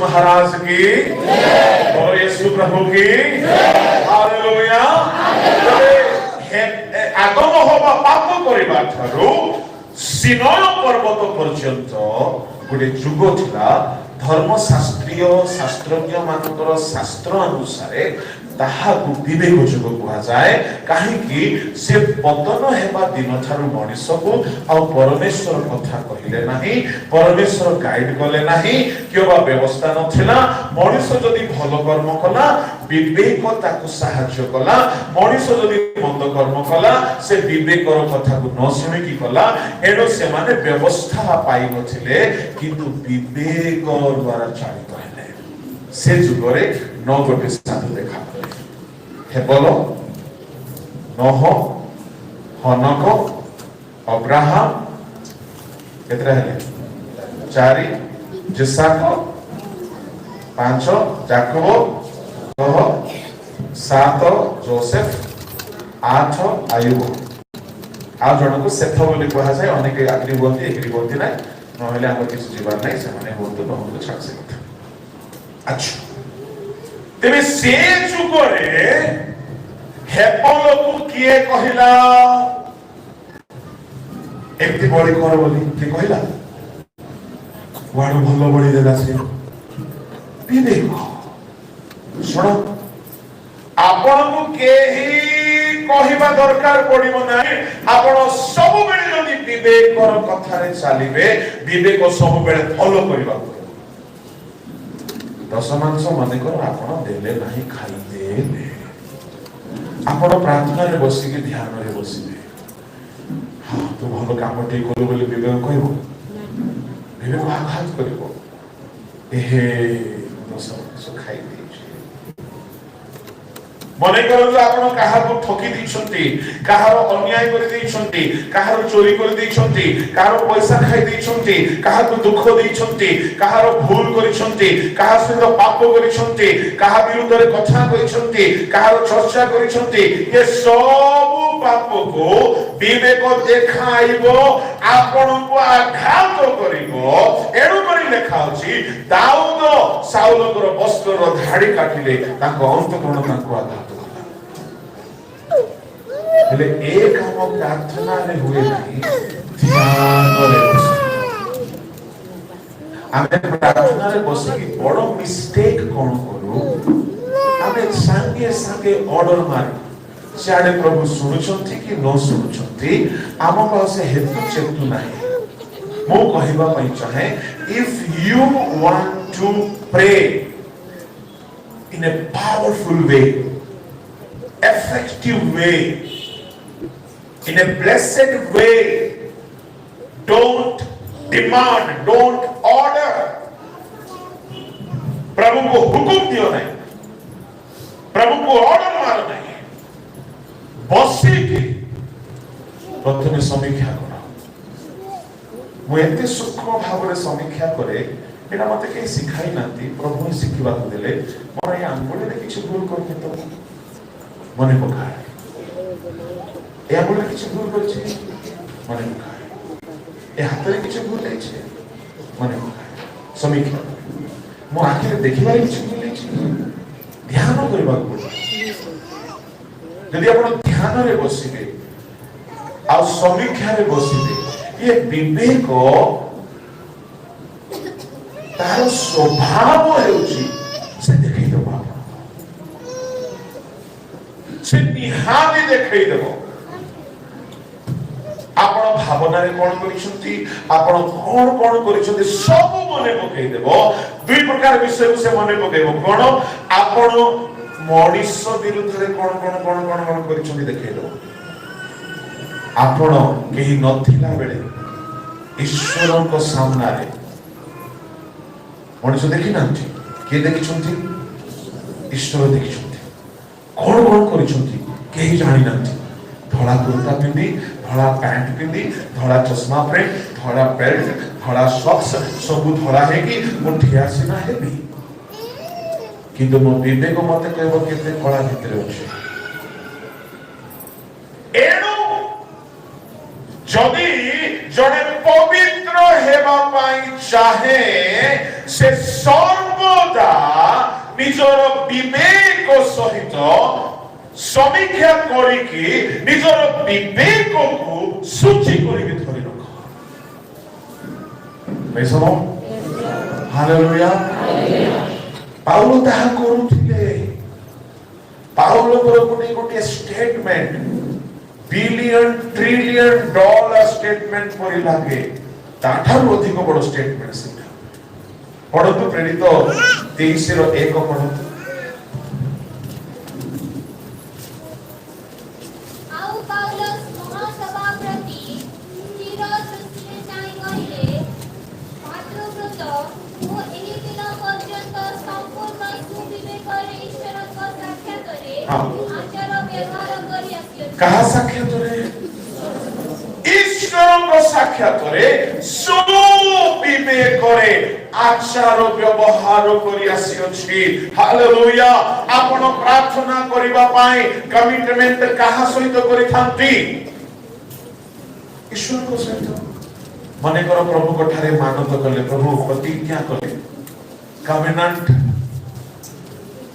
महाराज की, बोलो यीशु प्रभु की हालेलुया। आगम हवा पाप करबा ठारू सिनय पर्वत पर्यंत गोटे जुग थिला। धर्मशास्त्रीय शास्त्रज्ञ मानकर शास्त्र अनुसार ताहाकु विवेक जुग कहा जाए। कहीं से पतन हेबा दिन ठारू मनीष को आ परमेश्वर कथा कहले नहीं, परमेश्वर गाइड कले नहीं, क्यों व्यवस्था नथिला। मनीष जदि भल कर्म कला विवेक ताकु साहाय्य कला, मनीष जदि मंद कर्म कला से विवेक कथा को न शुणिकी कला। एणु से माने व्यवस्था पाई नथिले किंतु विवेक द्वारा चालित हेले। से जुगरे न गोटे साधु देखा हेबल, नोह, हनक, अब्राहम केतरा हेले 4, जिसाक 5, याकूब 7, जोसेफ 8, आयुब। आ जन को सेथ बोली कहा जाए। अनेक आग्री बोलती एग्री बोलती ना नहले आम किसी जीवन नहीं से माने बोलते बहुत छाड़ से कथा। अच्छा तेरे से जुगरे हेबल को किए कहिला एमती बड़ी कर बोली के कहिला वाडो भलो बड़ी देला से विवेक। सुनो आपण को केही कहिबा दरकार पड़िबो नाही। आपण सब बेले जदी विवेक कर कथा रे चलिबे विवेक सब बेले फॉलो करबा। दशमांश मन कर आपण देले नाही खाई देले, आपण प्रार्थना रे बसी के ध्यान रे बसिबे। हां तू भलो काम टे करू बोली विवेक कहबो, विवेक आघात करबो। एहे दशमांश खाई दे मने करू आपण काहाको ठकी दैछंती, काहारो अन्याय करि दैछंती, काहारो चोरी करि दैछंती, काहारो पैसा खाइ दैछंती, काहाको दुख दैछंती, काहारो भूल करिछंती, काहा सहित पाप करिछंती, काहा विरुद्ध रे कथा करिछंती, काहारो चर्चा करिछंती। ये सब पाप को विवेक देखाइबो, आपण को आघात करिबो। एणु करि लेखा अछि दाऊद साउलकर वस्त्र धाड़ी काटिले ताको अंतकरण ताको आघात। हेले एक हम प्रार्थना रे हुए नहीं, ध्यान रे बसी। आमे प्रार्थना रे बसी की बड़ो मिस्टेक कोन करू, आमे संगे संगे ऑर्डर मारी सियाडे प्रभु सुनुछंती कि न सुनुछंती आम पास हेतु चेतु नाही। मो कहिबा पई चाहे if you want to pray in a powerful way, effective way, in a blessed way, don't demand, don't order. प्रभु को हुकुम दियो नहीं, प्रभु को ऑर्डर मारो नहीं, बसी की प्रथमे समीक्षा करो। मु एते सूक्ष्म भाव रे समीक्षा करे एटा मते के सिखाई नांती, प्रभु ही सिखिबा को देले। मोर ए आंगुली रे किछ भूल करके तो मने पकाए, ए आंगुली रे किछ भूल करछि मने पकाए, ए हाथ रे किछ भूल लाइछे मने पकाए। समीक्षा मो आखि रे देखिबा किछ भूल लाइछे, ध्यान करबा को यदि आपण ध्यान रे बसिबे आ समीक्षा रे बसिबे ये विवेक तार स्वभाव हेउची से देखै देबो, से निहाती देखै देबो। आपण भावना रे कोन करिसंती, आपण कोन कोन करिसंती सब मने पकई देबो। दुई प्रकार विषय से मने पकईबो। कोन आपण मनीष विरुद्ध रे कोन कोन कोन कोन कोन करिसंती देखै देबो। आपण केही नथिला बेले ईश्वर को सामना रे मनीष देखि नांती, के देखिसंती ईश्वर देखिसंती। कोन कोन करिसंती केही जानि नांती। धड़ा कुर्ता पिंदी, धड़ा पैंट पिंदी, धड़ा चश्मा प्रेम, धड़ा बेल्ट, धड़ा सॉक्स सब धड़ा है कि मुठिया सिना हेबी किंतु मो विवेक मते कहबो केते कला भितर अछि। एणु जदि जने पवित्र हेबा पाई चाहे से सर्व ସର୍ବଦା ନିଜର ବିବେକ ସହିତ ସମୀକ୍ଷା କରିକି ନିଜର ବିବେକକୁ ସୂଚି କରିକି ଧରି ରଖ। ହାଲେଲୁୟା। ପାଉଲ ତାହା କରୁଥିଲେ। ପାଉଲଙ୍କର ଗୋଟିଏ statement billion trillion dollar statement ପରି ଲାଗେ, ତାଠାରୁ ଅଧିକ ବଡ଼ ଷ୍ଟେଟମେଣ୍ଟ ସେଟା। ପଢନ୍ତୁ ପ୍ରେରିତ 23:1 ପଢନ୍ତୁ। କାହା ସାକ୍ଷାତରେ? ଈଶ୍ୱରଙ୍କ ସାକ୍ଷାତରେ ସୁବିବେକରେ ଆଚାର ବ୍ୟବହାର କରି ଆସିଅଛି। ହାଲେଲୁୟା। ଆପଣ ପ୍ରାର୍ଥନା କରିବା ପାଇଁ କମିଟମେଣ୍ଟ କାହା ସହିତ କରିଥାନ୍ତି? ଈଶ୍ୱରଙ୍କ ସହିତ। ମନେକର ପ୍ରଭୁଙ୍କ ଠାରେ ମାନତ କଲେ, ପ୍ରଭୁ ପ୍ରତିଜ୍ଞା କଲେ, କଭେନାଣ୍ଟ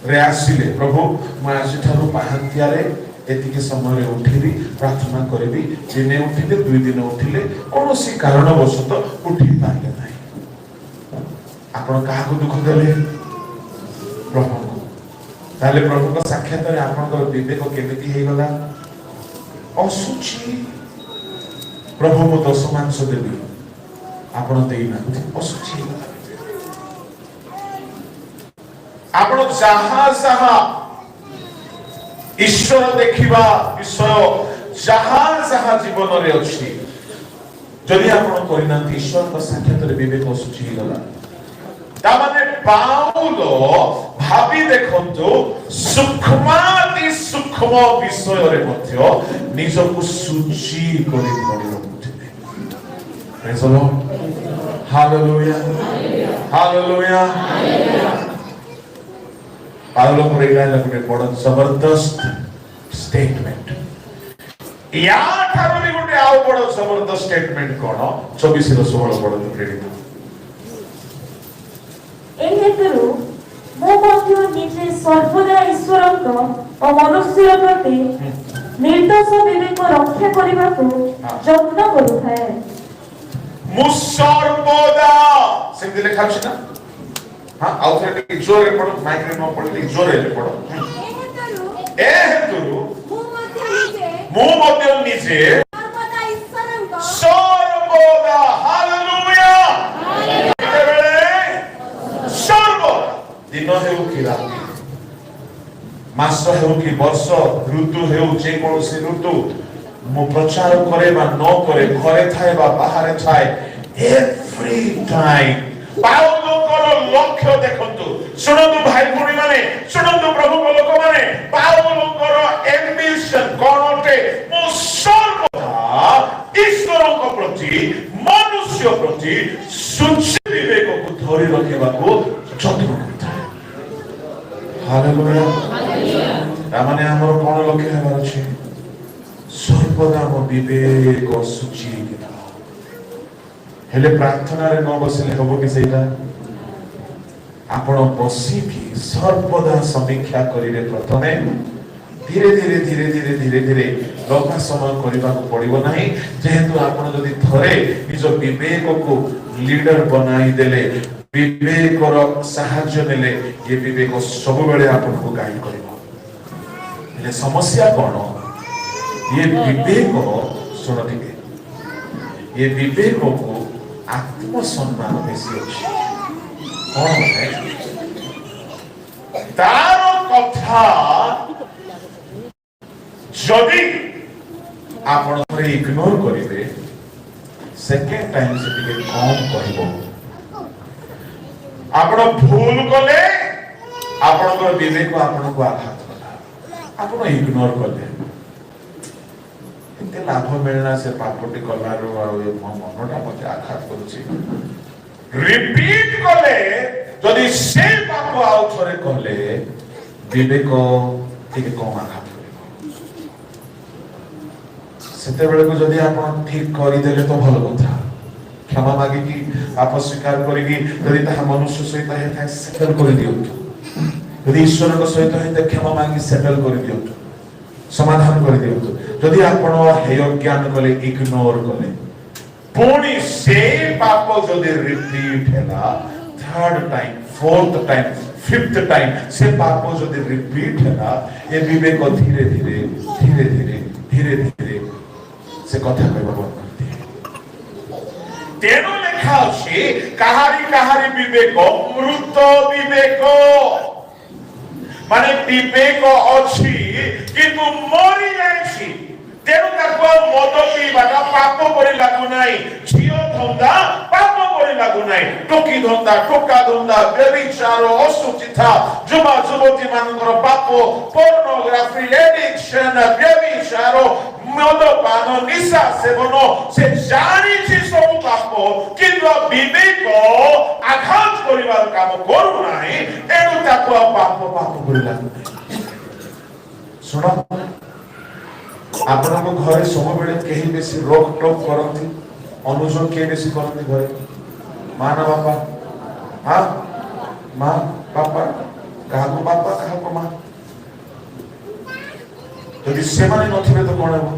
ରେ ଆସିଲେ, ପ୍ରଭୁ ମୁଁ ଆଜିଠାରୁ ପାହାନ୍ତିଆରେ ଏତିକି ସମୟରେ ଉଠିବି, ପ୍ରାର୍ଥନା କରିବି। ଦିନେ ଉଠିଲେ, 2 ଦିନ ଉଠିଲେ, କୌଣସି କାରଣବଶତଃ ଉଠି ପାରିଲେ ନାହିଁ। ଆପଣ କାହାକୁ ଦୁଃଖ ଦେଲେ? ପ୍ରଭୁଙ୍କୁ। ତାହେଲେ ପ୍ରଭୁଙ୍କ ସାକ୍ଷାତରେ ଆପଣଙ୍କର ବିବେକ କେମିତି ହେଇଗଲା? ଅଶୁଚି। ପ୍ରଭୁ ମୁଁ 10 ମାଂସ ଦେବି, ଆପଣ ଦେଇନାହାନ୍ତି, ଅଶୁଚି ହେଇଗଲା। ଆପଣ ଯାହା ଯାହା ଈଶ୍ୱର ଦେଖିବା ବିଷୟ ଯାହା ଯାହା ଜୀବନରେ ଅଛି, ଯଦି ଆପଣ କରିନାହାନ୍ତି, ଈଶ୍ୱରଙ୍କ ସାକ୍ଷାତରେ ବିବେକ ଅଶୁଚି ହେଇଗଲା। ତାମାନେ ପାଉଲ ଭାବି ଦେଖନ୍ତୁ, ସୂକ୍ଷ୍ମାତି ସୂକ୍ଷ୍ମ ବିଷୟରେ ମଧ୍ୟ ନିଜକୁ ସୂଚି କରି ଧରି ରଖୁଥିଲେ। Hallelujah, hallelujah. ପାଉଲଙ୍କର ଏଇଟା ହେଲା ଗୋଟେ ବଡ଼ ଜବରଦସ୍ତ ଷ୍ଟେଟମେଣ୍ଟ। ୟା ଠାରୁ ବି ଗୋଟେ ଆଉ ବଡ଼ ଜବରଦସ୍ତ ଷ୍ଟେଟମେଣ୍ଟ କଣ? 24:16 ପଢନ୍ତୁ ପ୍ରେରିତ। ଏହି ହେତୁରୁ ମୁଁ ମଧ୍ୟ ନିଜେ ସର୍ବଦା ଈଶ୍ୱରଙ୍କ ଓ ମନୁଷ୍ୟର ପ୍ରତି ନିର୍ଦ୍ଦୋଷ ବିବେକ ରକ୍ଷା କରିବାକୁ ଯତ୍ନ କରୁଥାଏ। ମୁଁ ସର୍ବଦା, ସେମିତି ଲେଖା ଅଛି ନା? हाँ ଆଉ ଥରେ ଟିକେ ଜୋରରେ ପଢ, ମାଇକ୍ରେ ନ ପଢିଲେ ଜୋରରେ ପଢ। ଏ ହେତୁରୁ ମୁଁ ମଧ୍ୟ ନିଜେ ସର୍ବଦା, ହାଲେଲୁୟା, ସର୍ବଦା, ଦିନ ହେଉ କି ରାତି, ମାସ ହେଉ କି ବର୍ଷ, ଋତୁ ହେଉ ଯେକୌଣସି ଋତୁ, ମୁଁ ପ୍ରଚାର କରେ ବା ନ କରେ, ଘରେ ଥାଏ ବା ବାହାରେ ଥାଏ, ଏଭ୍ରି ଟାଇମ୍ ପାଉଲଙ୍କର ଲକ୍ଷ୍ୟ ଦେଖନ୍ତୁ। ଶୁଣନ୍ତୁ ଭାଇ ଭଉଣୀ ମାନେ, ଶୁଣନ୍ତୁ ପ୍ରଭୁଙ୍କ ଲୋକମାନେ, ପାଉଲଙ୍କର ଆମ୍ବିସନ କଣ ଅଟେ? ମୁଁ ସର୍ବଦା ଈଶ୍ୱରଙ୍କ ପ୍ରତି, ମନୁଷ୍ୟ ପ୍ରତି ସୂଚି ବିବେକକୁ ଧରି ରଖିବାକୁ ଯତ୍ନ କରିଥାଏ। ହାଲେଲୁୟା। ତାମାନେ ଆମର କଣ ଲକ୍ଷ୍ୟ ହେବାର ଅଛି? ସର୍ବଦା ମୋ ବିବେକ ସୂଚି ହେଇକି ଥାଉ। ହେଲେ ପ୍ରାର୍ଥନାରେ ନ ବସିଲେ ହବ କି ସେଇଟା? ଆପଣ ବସିକି ସର୍ବଦା ସମୀକ୍ଷା କରିବେ। ପ୍ରଥମେ ଧୀରେ ଧୀରେ ଧୀରେ ଧୀରେ ଧୀରେ ଧୀରେ ଲମ୍ବା ସମୟ କରିବାକୁ ପଡିବ ନାହିଁ। ଯେହେତୁ ଆପଣ ଯଦି ଥରେ ନିଜ ବିବେକକୁ ଲିଡର ବନାଇ ଦେଲେ, ବିବେକର ସାହାଯ୍ୟ ନେଲେ, ଏ ବିବେକ ସବୁବେଳେ ଆପଣଙ୍କୁ ଗାଇଡ କରିବ। ହେଲେ ସମସ୍ୟା କଣ? ଏ ବିବେକ, ଶୁଣ ଟିକେ, ଏ ବିବେକକୁ ଆତ୍ମସମ୍ମାନ ବେଶୀ ଅଛି। କଣ ମାନେ? ତାର କଥା ଯଦି ଆପଣ ଇଗ୍ନୋର କରିବେ, ସେକେଣ୍ଡ ଟାଇମ ସେ ଟିକେ କମ କହିବ। ଆପଣ ଭୁଲ କଲେ, ଆପଣଙ୍କର ବିବେକ ଆପଣଙ୍କୁ ଆଘାତ କଲା, ଆପଣ ଇଗ୍ନୋର କଲେ, ଏତେ ଲାଭ ମିଳିଲା ସେ ପାପଟି କଲାରୁ, ଆଉ ମୋ ମନଟା ମତେ ଆଘାତ କରୁଛି। ରିପିଟ କଲେ, ଯଦି ସେ ପାପ ଆଉ ଥରେ କଲେ, ବିବେକ ଟିକେ କମ ଆଘାତ କରିବ। ସେତେବେଳକୁ ଯଦି ଆପଣ ଠିକ କରିଦେଲେ ତ ଭଲ କଥା, क्षमा मागिकी पाप स्वीकार करिकी यदि ताहा मनुष्य सहित हेता सेटल कर दियंतु यदि ईश्वर को सहित हेता क्षमा मागी सेटल कर दियंतु समाधान कर दियंतु यदि आपण हेय ज्ञान कले इग्नोर कले पुणी से पाप जदि रिपीट हैला third time fourth time fifth time से पाप जदि रिपीट हैला ए विवेक धीरे धीरे धीरे धीरे धीरे धीरे से कथा कहबा बंद कर दिए तेनो लेखा अछि काहारी काहारी विवेक मृत विवेक माने विवेक अछि किंतु मरि जायछि तेनु ताको मद पीबाटा पाप परि लागु नाही झियो धंदा पाप परि लागु नाही टोकी धंदा टोका धंदा व्यभिचार असुचिता जुमा जुवती मानकर पाप पोर्नोग्राफी एडिक्शन व्यभिचार मदपान निशा सेवन से जानी छी सब पाप किंतु विवेक आघात करिवार काम करू नाही तेनु ताको पाप पाप परि लागु नाही सुनो आपन को घरे सब बेले केही बेसी रोक टोक करती अनुजोग के बेसी करती घरे मां ना बापा हां मां पापा काहको बापा काहको मां यदि से माने नथिबे तो कोन हो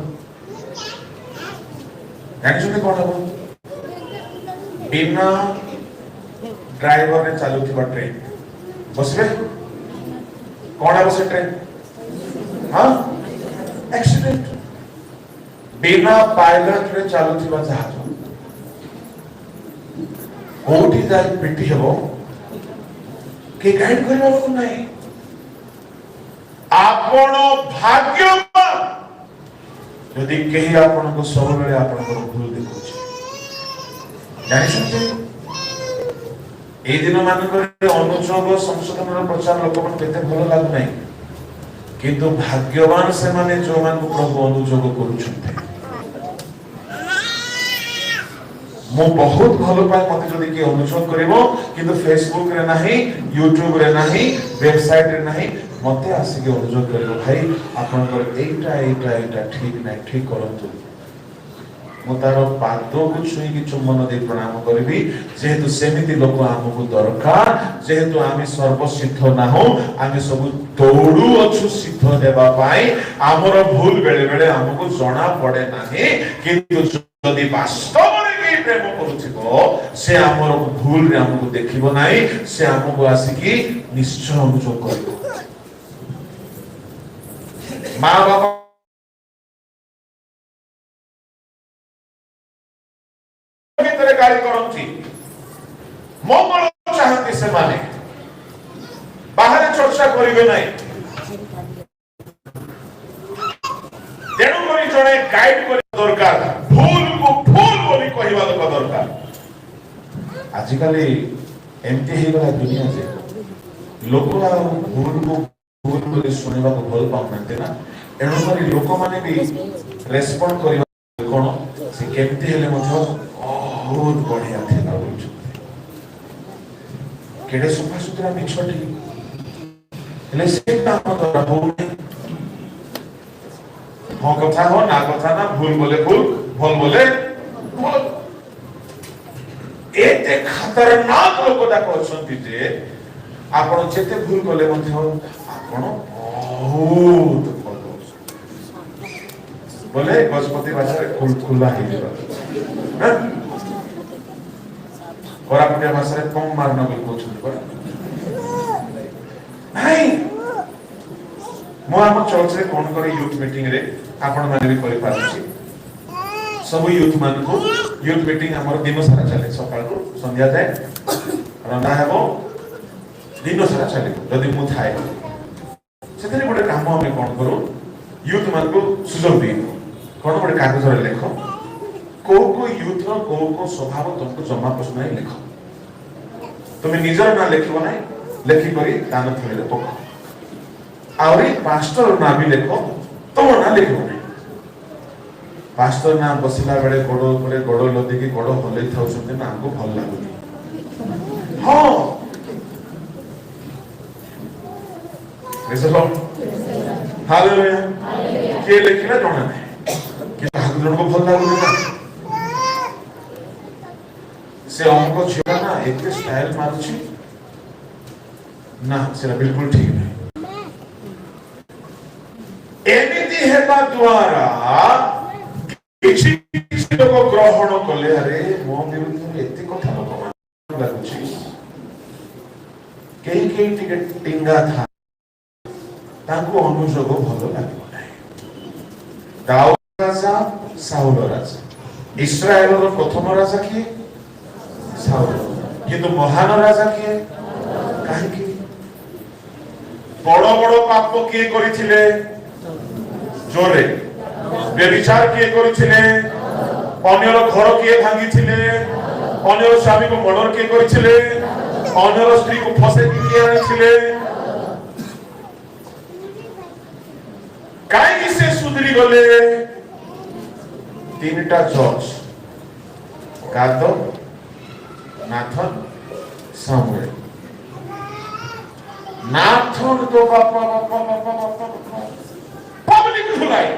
जानि सुने कोन हो बिना ड्राइवर रे चालुथिबा ट्रेन बसबे कोन बसे ट्रेन हां एक्सीडेंट बिना पायलट रे चालुथिबा जहाज कोठी जाय पिटी हेबो के गाइड करबा को नाही आपण भाग्यवान यदि केही आपण को सब बेले आपण को भूल देखुछि जानि छथि ए दिन मान करे अनुजोग संशोधन रो प्रचार लोक मन केते भलो लागु नाही किंतु भाग्यवान से माने जो मान को प्रभु अनुजोग करूछन्ते मो बहुत भलो पाए मते जदि के अनुजोग करबो किंतु फेसबुक रे नाही यूट्यूब रे नाही वेबसाइट रे नाही मते आसी के अनुजोग करबो भाई आपन कर एटा ठीक नाही ठीक करंतु मो तार पादो को छुई की चुम्बन दे प्रणाम करबी जेहेतु सेमिति लोक हमकु दरकार जेहेतु आमी सर्वसिद्ध ना हो आमी सब दौड़ू अछु सिद्ध देबा पाई हमर भूल बेले बेले हमकु जणा पड़े नाही किंतु जदि वास्तव रे के प्रेम करूथिबो से हमर भूल रे हमकु देखिबो नाही से हमकु आसी की निश्चय अनुजोग करबो मां बाबा गाड़ी करती मंगल चाहती से माने बाहर चर्चा करिवे नाही तेणु करी जणे गाइड करि दरकार भूल को भूल बोली कहिबा दरकार आजिकाली एमती हे गला दुनिया जे लोक भूल को भूल बोली सुनिबा को भल पाउनते ना एणु करी लोक माने भी रेस्पोंड करिबा कोन से केमती हेले मथो बहुत बढ़िया थिला बोलछु केडे सफा सुतरा मिछटी हेले से काम द्वारा भूल हो कथा हो ना कथा ना भूल बोले भूल भूल बोले भूल एते खतरनाक लोक दा कहछंती जे आपण जेते भूल बोले मध्ये हो आपण बहुत भलो बोले गजपति भाषा रे खुला हे जेबा और अपने भाषा रे कम मारना बोल कोछन पर नाही मो हम चर्च रे कोन करे यूथ मीटिंग रे आपण माने भी करि पाछि सब यूथ मान को यूथ मीटिंग हमर दिन सारा चले सकाळ को संध्या जाए रंदा हेबो दिन सारा चले जदि मु थाए सेतरे बडे काम हम कोन करू यूथ मान को सुजोग दे कोन बडे कागज रे लेखो को यूथ रो को स्वभाव तुमको जमा पसंद नहीं लिखो तुम्हें निजर ना लिखो नहीं लेखि करी दान थले पक आउरी पास्टर ना भी लिखो तो ना लिखो नहीं पास्टर ना बसिला बेले गोडो करे गोडो लदी की गोडो हले थाउछते ना हमको भल लागुनी हां रेसलो हालेलुया के लिखला जणा नहीं कि हाथ जण को भल लागुनी ना से अंक झील ना एत स्टाइल मारुची ना से बिल्कुल ठीक नहीं एमिति हेबा द्वारा किछि लोक ग्रहण कले अरे मो विरुद्ध एते कथा लोक मान लागुची केही टिके टिंगा था ताको अनुजोग भलो लागो नाही दाऊद राजा साउल राजा इस्राएल रो प्रथम राजा किए साउल किंतु महान राजा किए काहे कि बड़ बड़ पाप किए करिथिले जोरे व्यभिचार किए करिथिले अन्यर घर किए भांगिथिले अन्यर स्वामी को मर्डर किए करिथिले अन्यर स्त्री को फसे किए आनिथिले काहे से सुधरी गले तीनटा जज गाद नाथन सामुएल नाथन तो बापा पब्लिक भुलाई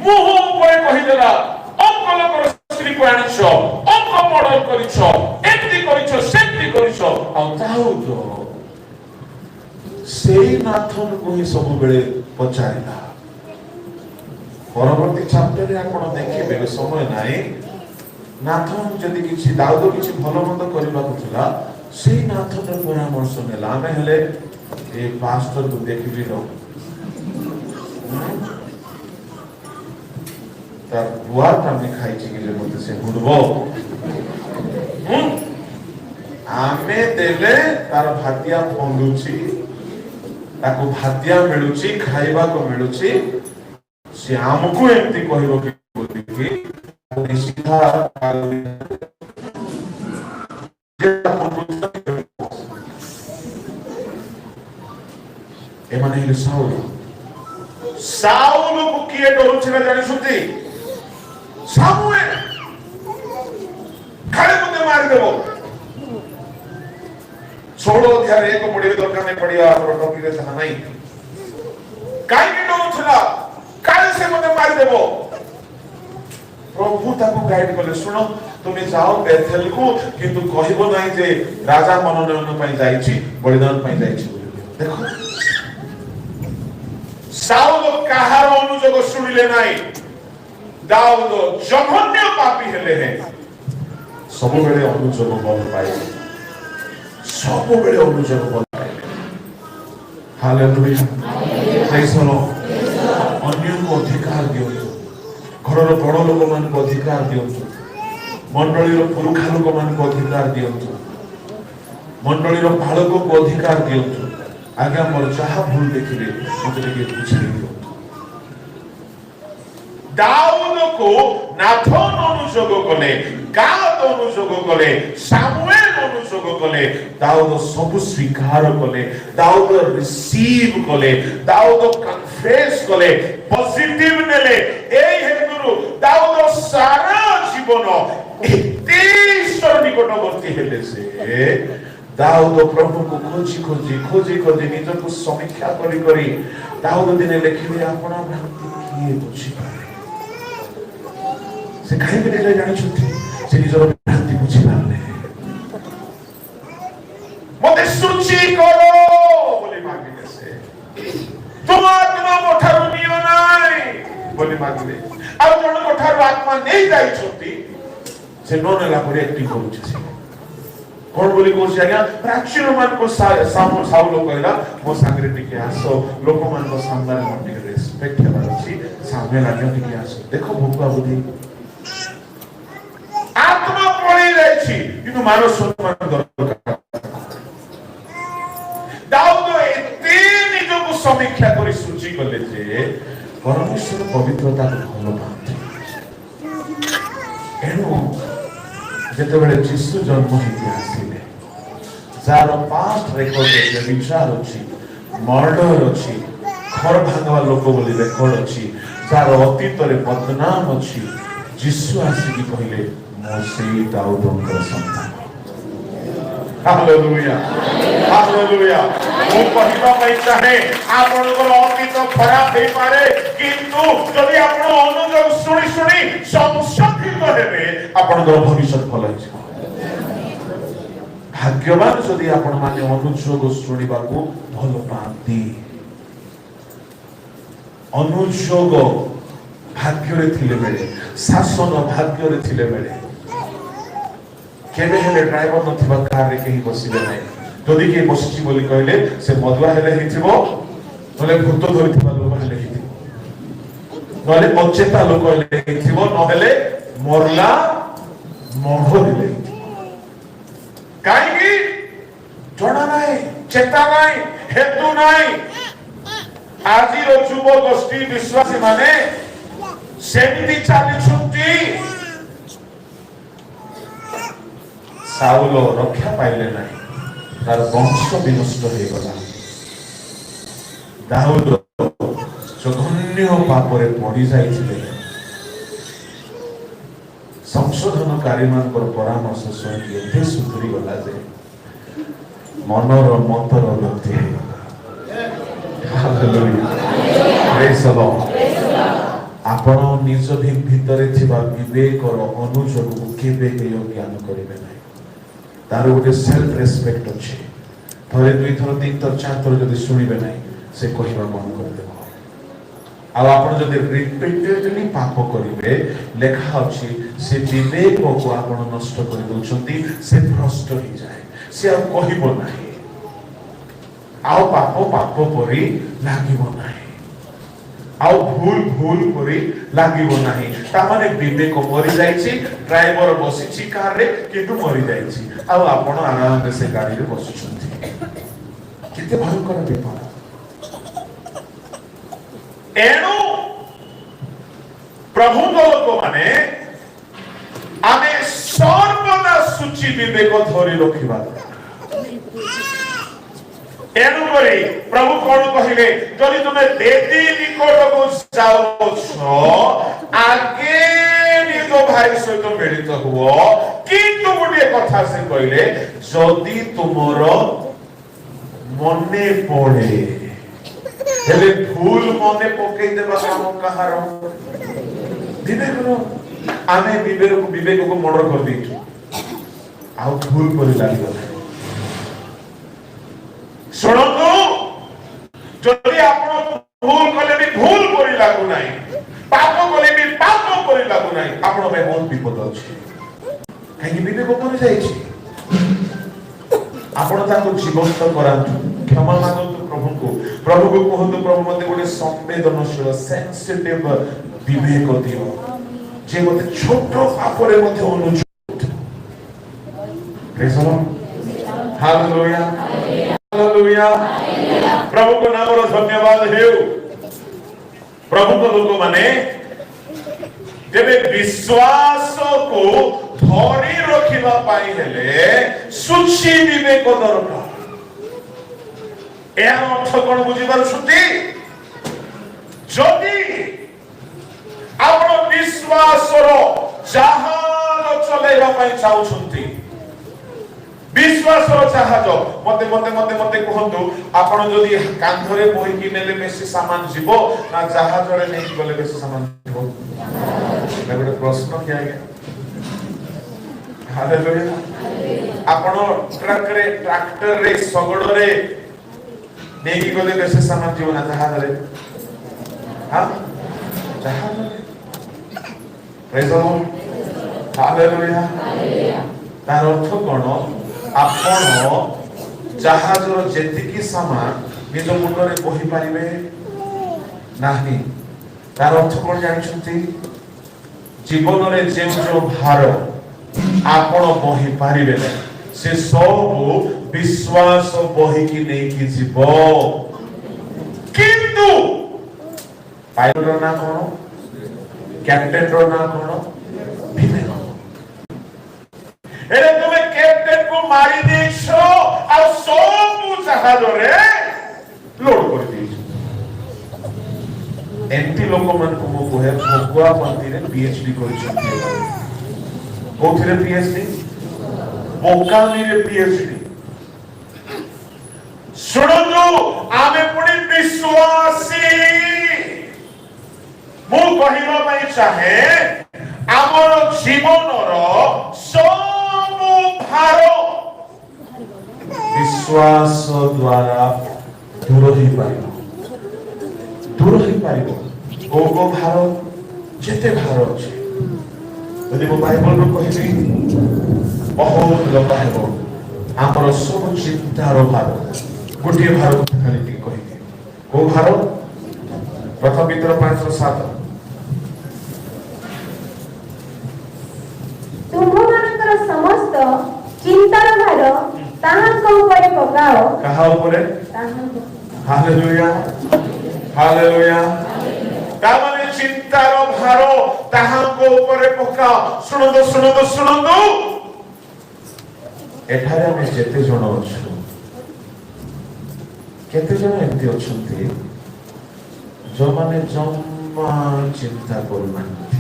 मुह ऊपर कहिदेला अंकल कर स्त्री को आनिछ अंक मर्डर करिछ एमती करिछ सेमती करिछ आ दाऊद सेई नाथन को ही सब बेले पचारिला परवर्ती चैप्टर रे आपण देखिबे समय नाही नाथन जदि किछि दाऊद किछि भलो मंद करबा कुथिला सेई नाथन परामर्श नेला आमे हेले ए पास्टर को देखिबी रो तार बुआ तामे खाइछि कि मते से हुडबो आमे देले तार भातिया फंदुछि ताको भातिया मिलुछि खाइबा को मिलुछि से हमको एमती कहबो कि बोलि सीधा एमाने हे साउल को किए डरुछि ना जानि सुति सामुएल खाली मुते मार देबो 16 अध्याय एक पढ़िबे दरकार नै पढ़िया टॉपिक रे सहा नै काई के डरुछला काहे से मते मार देबो प्रभु ताको गाइड करले सुनो तुमे जाओ बेथेल को किंतु कहबो नाही जे राजा मनोनयन पई जाईछि बलिदान पई जाईछि देखो साउल काहार अनुजोग सुनिले नाही दाऊद जघन्य पापी हेले हैं सब बेले अनुजोग बल पाए सब बेले अनुजोग बल पाए हालेलुया प्रेज द लॉर्ड अन्य को अधिकार दियो घर बड़ लोक मान को अधिकार दियो मंडली पुरुखा लोक मान को अधिकार दियो मंडली बालक को अधिकार दियो आज्ञा मोर जहा भूल देखिले मते के पूछि दियो दाऊद को नाथन अनुजोग कले गाद अनुजोग कले सामुएल अनुजोग कले दाऊद सब स्वीकार कले दाऊद रिसीव कले दाऊद कन्फेस कले पॉजिटिव नेले एई हेतुरु दाऊद सारा जीवन एते ईश्वर निकटवर्ती हेले से दाऊद प्रभु को खोजी निज को समीक्षा करी दाऊद दिने लिखिले आपना भक्ति किए बुझी पारे से काहे के ले जानि छथि से निजर भक्ति बुझी पारले मते सूची करो बोली मागिले से तुम आत्मा मोठारु नियो नाई बोली मागिले आ जण मोठारु आत्मा नै जाई छथि से न नेला परे एक्टिंग करूछि से कोन बोली कोछि आज्ञा प्राचीन मान को साउल कहला मो सांगरे टिके आसो लोक मान को सामने मते रेस्पेक्ट हेबार अछि सामने लाग्यो टिके आसो देखो भोगवा बुद्धि आत्मा पड़ी रही किंतु मानव सम्मान दरकार दाऊद एते निज को समीक्षा करी सूची कले जे परमेश्वर पवित्रता को भलो पाते एनो जेते बेले यीशु जन्म हेति आसीले जार पास्ट रेकॉर्ड जे विचार अछि मर्डर अछि घर भांगवा लोक बोली रेकॉर्ड अछि जार अतीत रे बदनाम अछि यीशु आसी की कहले मोसे दाऊदंकर संतान हालेलुया हालेलुया ମୁଁ କହିବା ପାଇଁ ଚାହେଁ ଆପଣଙ୍କର ଅତୀତ ଖରାପ ହେଇପାରେ କିନ୍ତୁ ଯଦି ଆପଣ ଅନୁଯୋଗ ଶୁଣି ଶୁଣି ସଂଶୋଧିତ ହେବେ ଆପଣଙ୍କର ଭବିଷ୍ୟତ ଭଲ ହେଇଯିବ। ଭାଗ୍ୟବାନ ଯଦି ଆପଣମାନେ ଅନୁଯୋଗ ଶୁଣିବାକୁ ଭଲ ପାଆନ୍ତି। ଅନୁଯୋଗ ଭାଗ୍ୟରେ ଥିଲେ ବେಳೆ ଶାସନ ଭାଗ୍ୟରେ ଥିଲେ ବେଳେ କେବେ ହେଲେ ଡ୍ରାଇଭର ନଥିବା କାରରେ କେହି ବସିବେ ନାହିଁ। ଯଦି କିଏ ବସିଛି ବୋଲି କହିଲେ ସେ ମଦୁଆ ହେଲେ ହେଇଥିବ, ନହେଲେ ଭୂତ ଧରିଥିବା ଲୋକ ହେଲେ ହେଇଥିବ, ନହେଲେ ଅଚେତା ଲୋକ ହେଲେ ହେଇଥିବ, ନହେଲେ ମରଲା ମଢ ହେଲେ ହେଇଥିବ। କାହିଁକି ଜଣା ନାହିଁ, ଚେତା ନାହିଁ, ହେତୁ ନାହିଁ। ଆଜିର ଯୁବ ଗୋଷ୍ଠୀ ବିଶ୍ୱାସୀ ମାନେ ସେମିତି ଚାଲିଛନ୍ତି। ସାଉଲ ରକ୍ଷା ପାଇଲେ ନାହିଁ, ତାର ବଂଶ ବିନଷ୍ଟ ହେଇଗଲା। ଦାଉଦ ଜଘନ୍ୟ ପାପରେ ପଡି ଯାଇଥିଲେ। ସଂଶୋଧନକାରୀମାନଙ୍କର ପରାମର୍ଶ ଶୁଣିକି ଏତେ ସୁଧୁରି ଗଲା ଯେ ମନର ମତର ବ୍ୟକ୍ତି ହେଇଗଲା। ଆପଣ ନିଜ ଭିତରେ ଥିବା ବିବେକର ଅନୁଯୋଗକୁ କେବେ ଜ୍ଞାନ କରିବେ ନାହିଁ। ତାର ଗୋଟେ ସେଲ୍ଫ ରେସ୍ପେକ୍ଟ ଅଛି। ଥରେ ଦୁଇଥର ତିନିଥର ଚାରିଥର ଯଦି ଶୁଣିବେ ନାହିଁ ସେ କହିବା ବନ୍ଦ କରିଦେବ। ଆଉ ଆପଣ ଯଦି ରିପିଟେଡଲି ପାପ କରିବେ ଲେଖା ଅଛି ସେ ବିବେକକୁ ଆପଣ ନଷ୍ଟ କରିଦେଉଛନ୍ତି। ସେ ଭ୍ରଷ୍ଟ ହେଇଯାଏ, ସେ ଆଉ କହିବ ନାହିଁ, ଆଉ ପାପ ପାପ ପରି ଲାଗିବ ନାହିଁ, ଆଉ ଭୁଲ ଭୁଲ କରି ଲାଗିବ ନାହିଁ। ତାମାନେ ବିବେକ ମରିଯାଇଛି। ଡ୍ରାଇଭର ବସିଛି କାରରେ କିନ୍ତୁ ମରିଯାଇଛି, ଆଉ ଆପଣ ଆରାମରେ ସେ ଗାଡିରେ ବସୁଛନ୍ତି। କେତେ ଭୟଙ୍କର ବିପଦ। ଏଣୁ ପ୍ରଭୁଙ୍କ ଲୋକମାନେ ଆମେ ସର୍ବଦା ସୂଚି ବିବେକ ଧରି ରଖିବା। ଏଣୁ କରି ପ୍ରଭୁ କଣ କହିଲେ, ଯଦି ତୁମେ ବେଦୀ ନିକଟକୁ ଯାଉଛ ଆଗେ ନିଜ ଭାଇ ସହିତ ମିଳିତ ହୁଅ। କିନ୍ତୁ ଗୋଟିଏ କଥା ସେ କହିଲେ, ଯଦି ତୁମର ମନେ ପଡେ, ହେଲେ ଭୁଲ ମନେ ପକେଇଦେବା କାମ କାହାର? ବିବେକର। ଆମେ ବିବେକକୁ ମର୍ଡର କରିଦେଇଛୁ, ଆଉ ଭୁଲ କରି ଲାଗିଗଲା। ଶୁଣନ୍ତୁ, ଯଦି ଆପଣ ଭୁଲ କଲେ ବି ଭୁଲ କରି ଲାଗୁନାହିଁ, ପାପ କଲେ ବି ପାପ କରି ଲାଗୁନାହିଁ, ଆପଣଙ୍କ ପାଇଁ ବହୁତ ବିପଦ ଅଛି। କାହିଁକି ବିବେକ ମରିଯାଇଛି। ଆପଣ ତାକୁ ଜୀବନ୍ତ କରାନ୍ତୁ, କ୍ଷମା ମାଗନ୍ତୁ ପ୍ରଭୁଙ୍କୁ। ପ୍ରଭୁଙ୍କୁ କୁହନ୍ତୁ, ପ୍ରଭୁ ମତେ ଗୋଟେ ସମ୍ବେଦନଶୀଳ ସେନ୍ସିଟିଭ ବିବେକ ଦିଅ, ଯେ ମତେ ଛୋଟ ପାପରେ ମଧ୍ୟ ଅନୁଯୋଗ। Hallelujah hallelujah. ପ୍ରଭୁଙ୍କ ନାମର ଧନ୍ୟବାଦ ହେଉ। ପ୍ରଭୁଙ୍କ ଲୋକମାନେ ତେବେ ବିଶ୍ୱାସକୁ ଧରି ରଖିବା ପାଇଁ ହେଲେ ସୂଚି ବିବେକ ଦରକାର। ଏହାର ଅର୍ଥ କଣ ବୁଝିପାରୁଛନ୍ତି? ଯଦି ଆପଣ ବିଶ୍ୱାସର ଜାହାଜ ଚଲେଇବା ପାଇଁ ଚାହୁଁଛନ୍ତି, ବିଶ୍ୱାସର ଜାହାଜ, ମତେ ମତେ ମତେ ମତେ କୁହନ୍ତୁ, ଆପଣ ଯଦି କାନ୍ଧରେ ବୋହିକି ନେଲେ ବେଶୀ ସାମାନ ଯିବ ନା ଜାହାଜରେ ନେଇକି ଗଲେ ବେଶୀ ସାମାନ ଯିବ? ଗୋଟେ ପ୍ରଶ୍ନ କି ଆଜ୍ଞା? ହାଲେଲୁୟା। ଆପଣ ଟ୍ରକରେ, ଟ୍ରାକ୍ଟରରେ, ଶଗଡ଼ରେ ନେଇକି ଗଲେ ବେଶୀ ସାମାନ ଯିବ ନା ଜାହାଜରେ? ଜାହାଜରେ। ପ୍ରେଜ୍ ଦ ଲର୍ଡ। ହାଲେଲୁୟା। ତାର ଅର୍ଥ କଣ? ଆପଣ ଜାହାଜର ଯେତିକି ସାମାନ ନିଜ ମୁଣ୍ଡରେ ବୋହି ପାରିବେ ନାହିଁ। ତାର ଅର୍ଥ କଣ ଜାଣିଛନ୍ତି? ଜୀବନରେ ଯେଉଁ ଯେଉଁ ଭାର ଆପଣ ବୋହି ପାରିବେ ନାହିଁ, ସେ ସବୁ ବିଶ୍ୱାସ ବୋହିକି ନେଇକି ଯିବ। କିନ୍ତୁ ପାଇଲଟର ନାଁ କଣ? କ୍ୟାପ୍ଟେନର ନାଁ କଣ? ବିବେକ। ହେଲେ ତୁମେ କ୍ୟାପ୍ଟେନକୁ ମାରି ଦେଇଛ, ଆଉ ସବୁ ଜାହାଜରେ ଲୋଡ କରିଦେଇଛ। ଏମିତି ଲୋକମାନଙ୍କୁ ମୁଁ କୁହେ, ଭଗୁଆ ପନ୍ଥୀରେ PhD କରିଛନ୍ତି। କୋଉଥିରେ PhD? ବୋକାମିରେ PhD। ଶୁଣନ୍ତୁ ଆମେ ପୁଣି ବିଶ୍ୱାସୀ। ମୁଁ କହିବା ପାଇଁ ଚାହେଁ ଆମର ଜୀବନର ସବୁ ଭାର ବିଶ୍ୱାସ ଦ୍ୱାରା ଦୂର ହେଇପାରିବ। କୋଉ ଭାର? ଯେତେ ଭାର ଅଛି। ଯଦି ମୁଁ ବାଇବଲରୁ କହିବି ବହୁତ ଲମ୍ବା ହେବ। ଆମର ସବୁ ଚିନ୍ତାର ଭାର। ଗୋଟିଏ ଭାର ଖାଲି ଟିକେ କହିବି। କୋଉ ଭାର? ପ୍ରଥମ ପିତର 5:7। ତୁମମାନଙ୍କର ସମସ୍ତ ଚିନ୍ତାର ଭାର ତାହାଙ୍କ ଉପରେ ପକାଅ। କାହା ଉପରେ? ତାହାଙ୍କ। Hallelujah, hallelujah. ତାମାନେ ଚିନ୍ତାର ଭାର ତାହାଙ୍କ ଉପରେ ପକାଅ। ଶୁଣନ୍ତୁ। ଏଠାରେ ଆମେ ଯେତେ ଜଣ ଅଛୁ, କେତେ ଜଣ ଏମିତି ଅଛନ୍ତି ଯୋଉମାନେ ଜମା ଚିନ୍ତା କରୁନାହାନ୍ତି?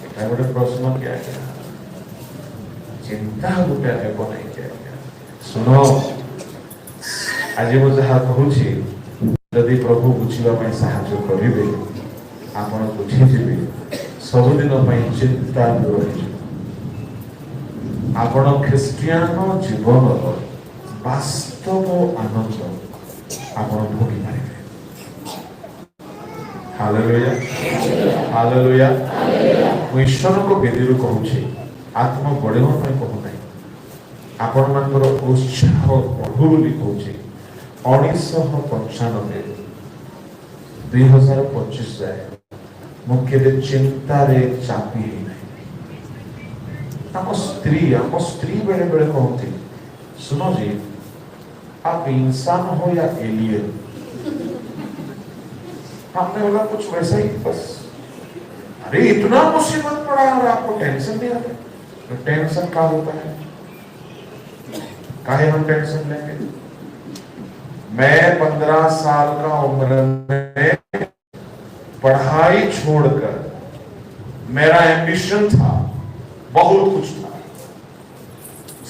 ଏଟା ଗୋଟେ ପ୍ରଶ୍ନ କି ଆଜ୍ଞା? ଚିନ୍ତା ଗୋଟେ ହେବ ନାହିଁ କି ଆଜ୍ଞା? ଶୁଣ, ଆଜି ମୁଁ ଯାହା କହୁଛି ଯଦି ପ୍ରଭୁ ବୁଝିବା ପାଇଁ ସାହାଯ୍ୟ କରିବେ, ଆପଣ ବୁଝିଯିବେ ସବୁଦିନ ପାଇଁ ଚିନ୍ତା ରହିଯିବ। ଆପଣ ଖ୍ରୀଷ୍ଟିଆନ ଜୀବନର ବାସ୍ତବ ଆନନ୍ଦ ଆପଣ ଭୋଗି ପାରିବେ। Hallelujah, hallelujah. ମୁଁ ଈଶ୍ୱରଙ୍କ ବେଦୀରୁ କହୁଛି, ଆତ୍ମ ବଢ଼େଇବା ପାଇଁ କହୁନାହିଁ, ଆପଣମାନଙ୍କର ଉତ୍ସାହ ବଢ଼ୁ ବୋଲି କହୁଛି। 1995 2025 ଯାଏ ମୁଁ କେବେ ଚିନ୍ତାରେ ଚାପି ହେଇନାହିଁ। ଆମ ସ୍ତ୍ରୀ बेले बेले कहती, सुनो जी आप इंसान हो या एलियन? हमने बोला कुछ वैसा ही बस। अरे इतना मुसीबत पड़ा और आपको टेंशन नहीं आता? तो टेंशन क्या होता है? काहे हम टेंशन लेंगे? मैं 15 साल का उम्र में पढ़ाई छोड़कर, मेरा एम्बिशन था, बहुत कुछ था,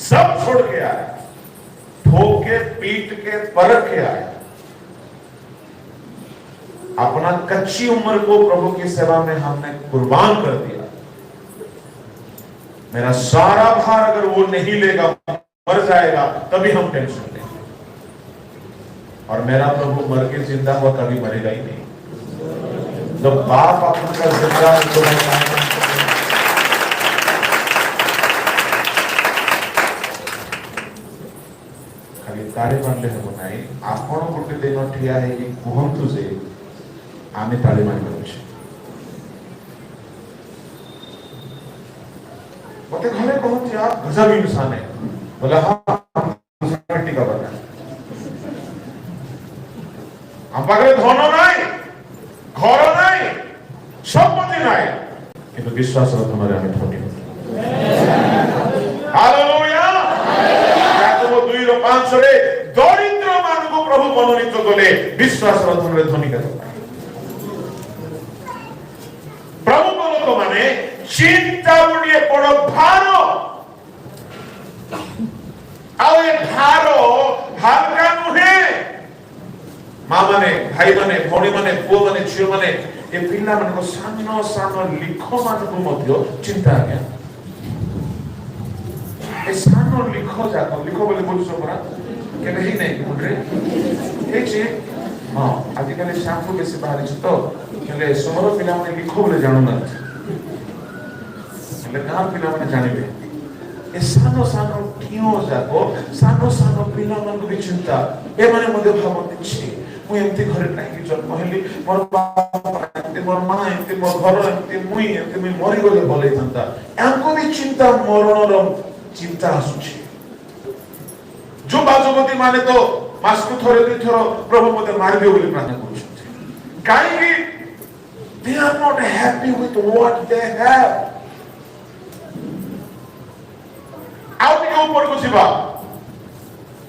सब छोड़ के आया, ठोक के पीट के परख के आया। अपना कच्ची उम्र को प्रभु की सेवा में हमने कुर्बान कर दिया। मेरा सारा भार अगर वो नहीं लेगा, मर जाएगा, तभी हम टेंशन लेंगे। और मेरा प्रभु मर के जिंदा हुआ, कभी मरेगा ही नहीं। जब बाप अपना जिंदा है तो खाली ताली मारले हम नहीं, आपण गोटे दिन ठिया है कि कहतु जे आमे ताली मार पाछे। मते घरे कहती आप गजब इंसान है। बोला हाँ, टीका बना हम पाखे धन नाई, घर नाई, सम्पत्ति नाई, किंतु विश्वास तुम्हारे हमें धनी हो। हालेलुया। याकोब 2:5 रे दरिद्र मानक प्रभु मनोनीत कले, विश्वास तुम्हारे धनी का। प्रभु लोक माने चिंता गोटे बड़ भार, आउ ए भार हल्का नुहे। माँ माने, भाई माने, भौणी माने, पुओ माने, झियो माने, ए पिला माने को सानो सानो लिख मानकु मध्य चिंता आज्ञा। ए सानो लिख जाको, लिख बोले बुझो परा केबे ही नहीं मुंडरे ए जे हां आजिकल शैम्पू बेसी बाहरी छ तो हेले सहर पिला माने लिख बोले जानो ना, हेले गां पिला माने जानिबे। ए सानो सानो ठियो जाको, सानो सानो पिला मानकु भी चिंता। ए माने मध्य भावते छी मु एमती घरे काहे जन्म हेली, मोर बाप एमती, मोर मां एमती, मोर घर एमती, मुई एमती, मुई मरि गले भले थांता। एमको भी चिंता, मरणर चिंता आसुची। जो बाजुमती माने तो मासकु थोरे दी थोर प्रभु मते मारि दियो बोली प्रार्थना करूछथि। काहे कि they are not happy with what they have. आउ के ऊपर को छिबा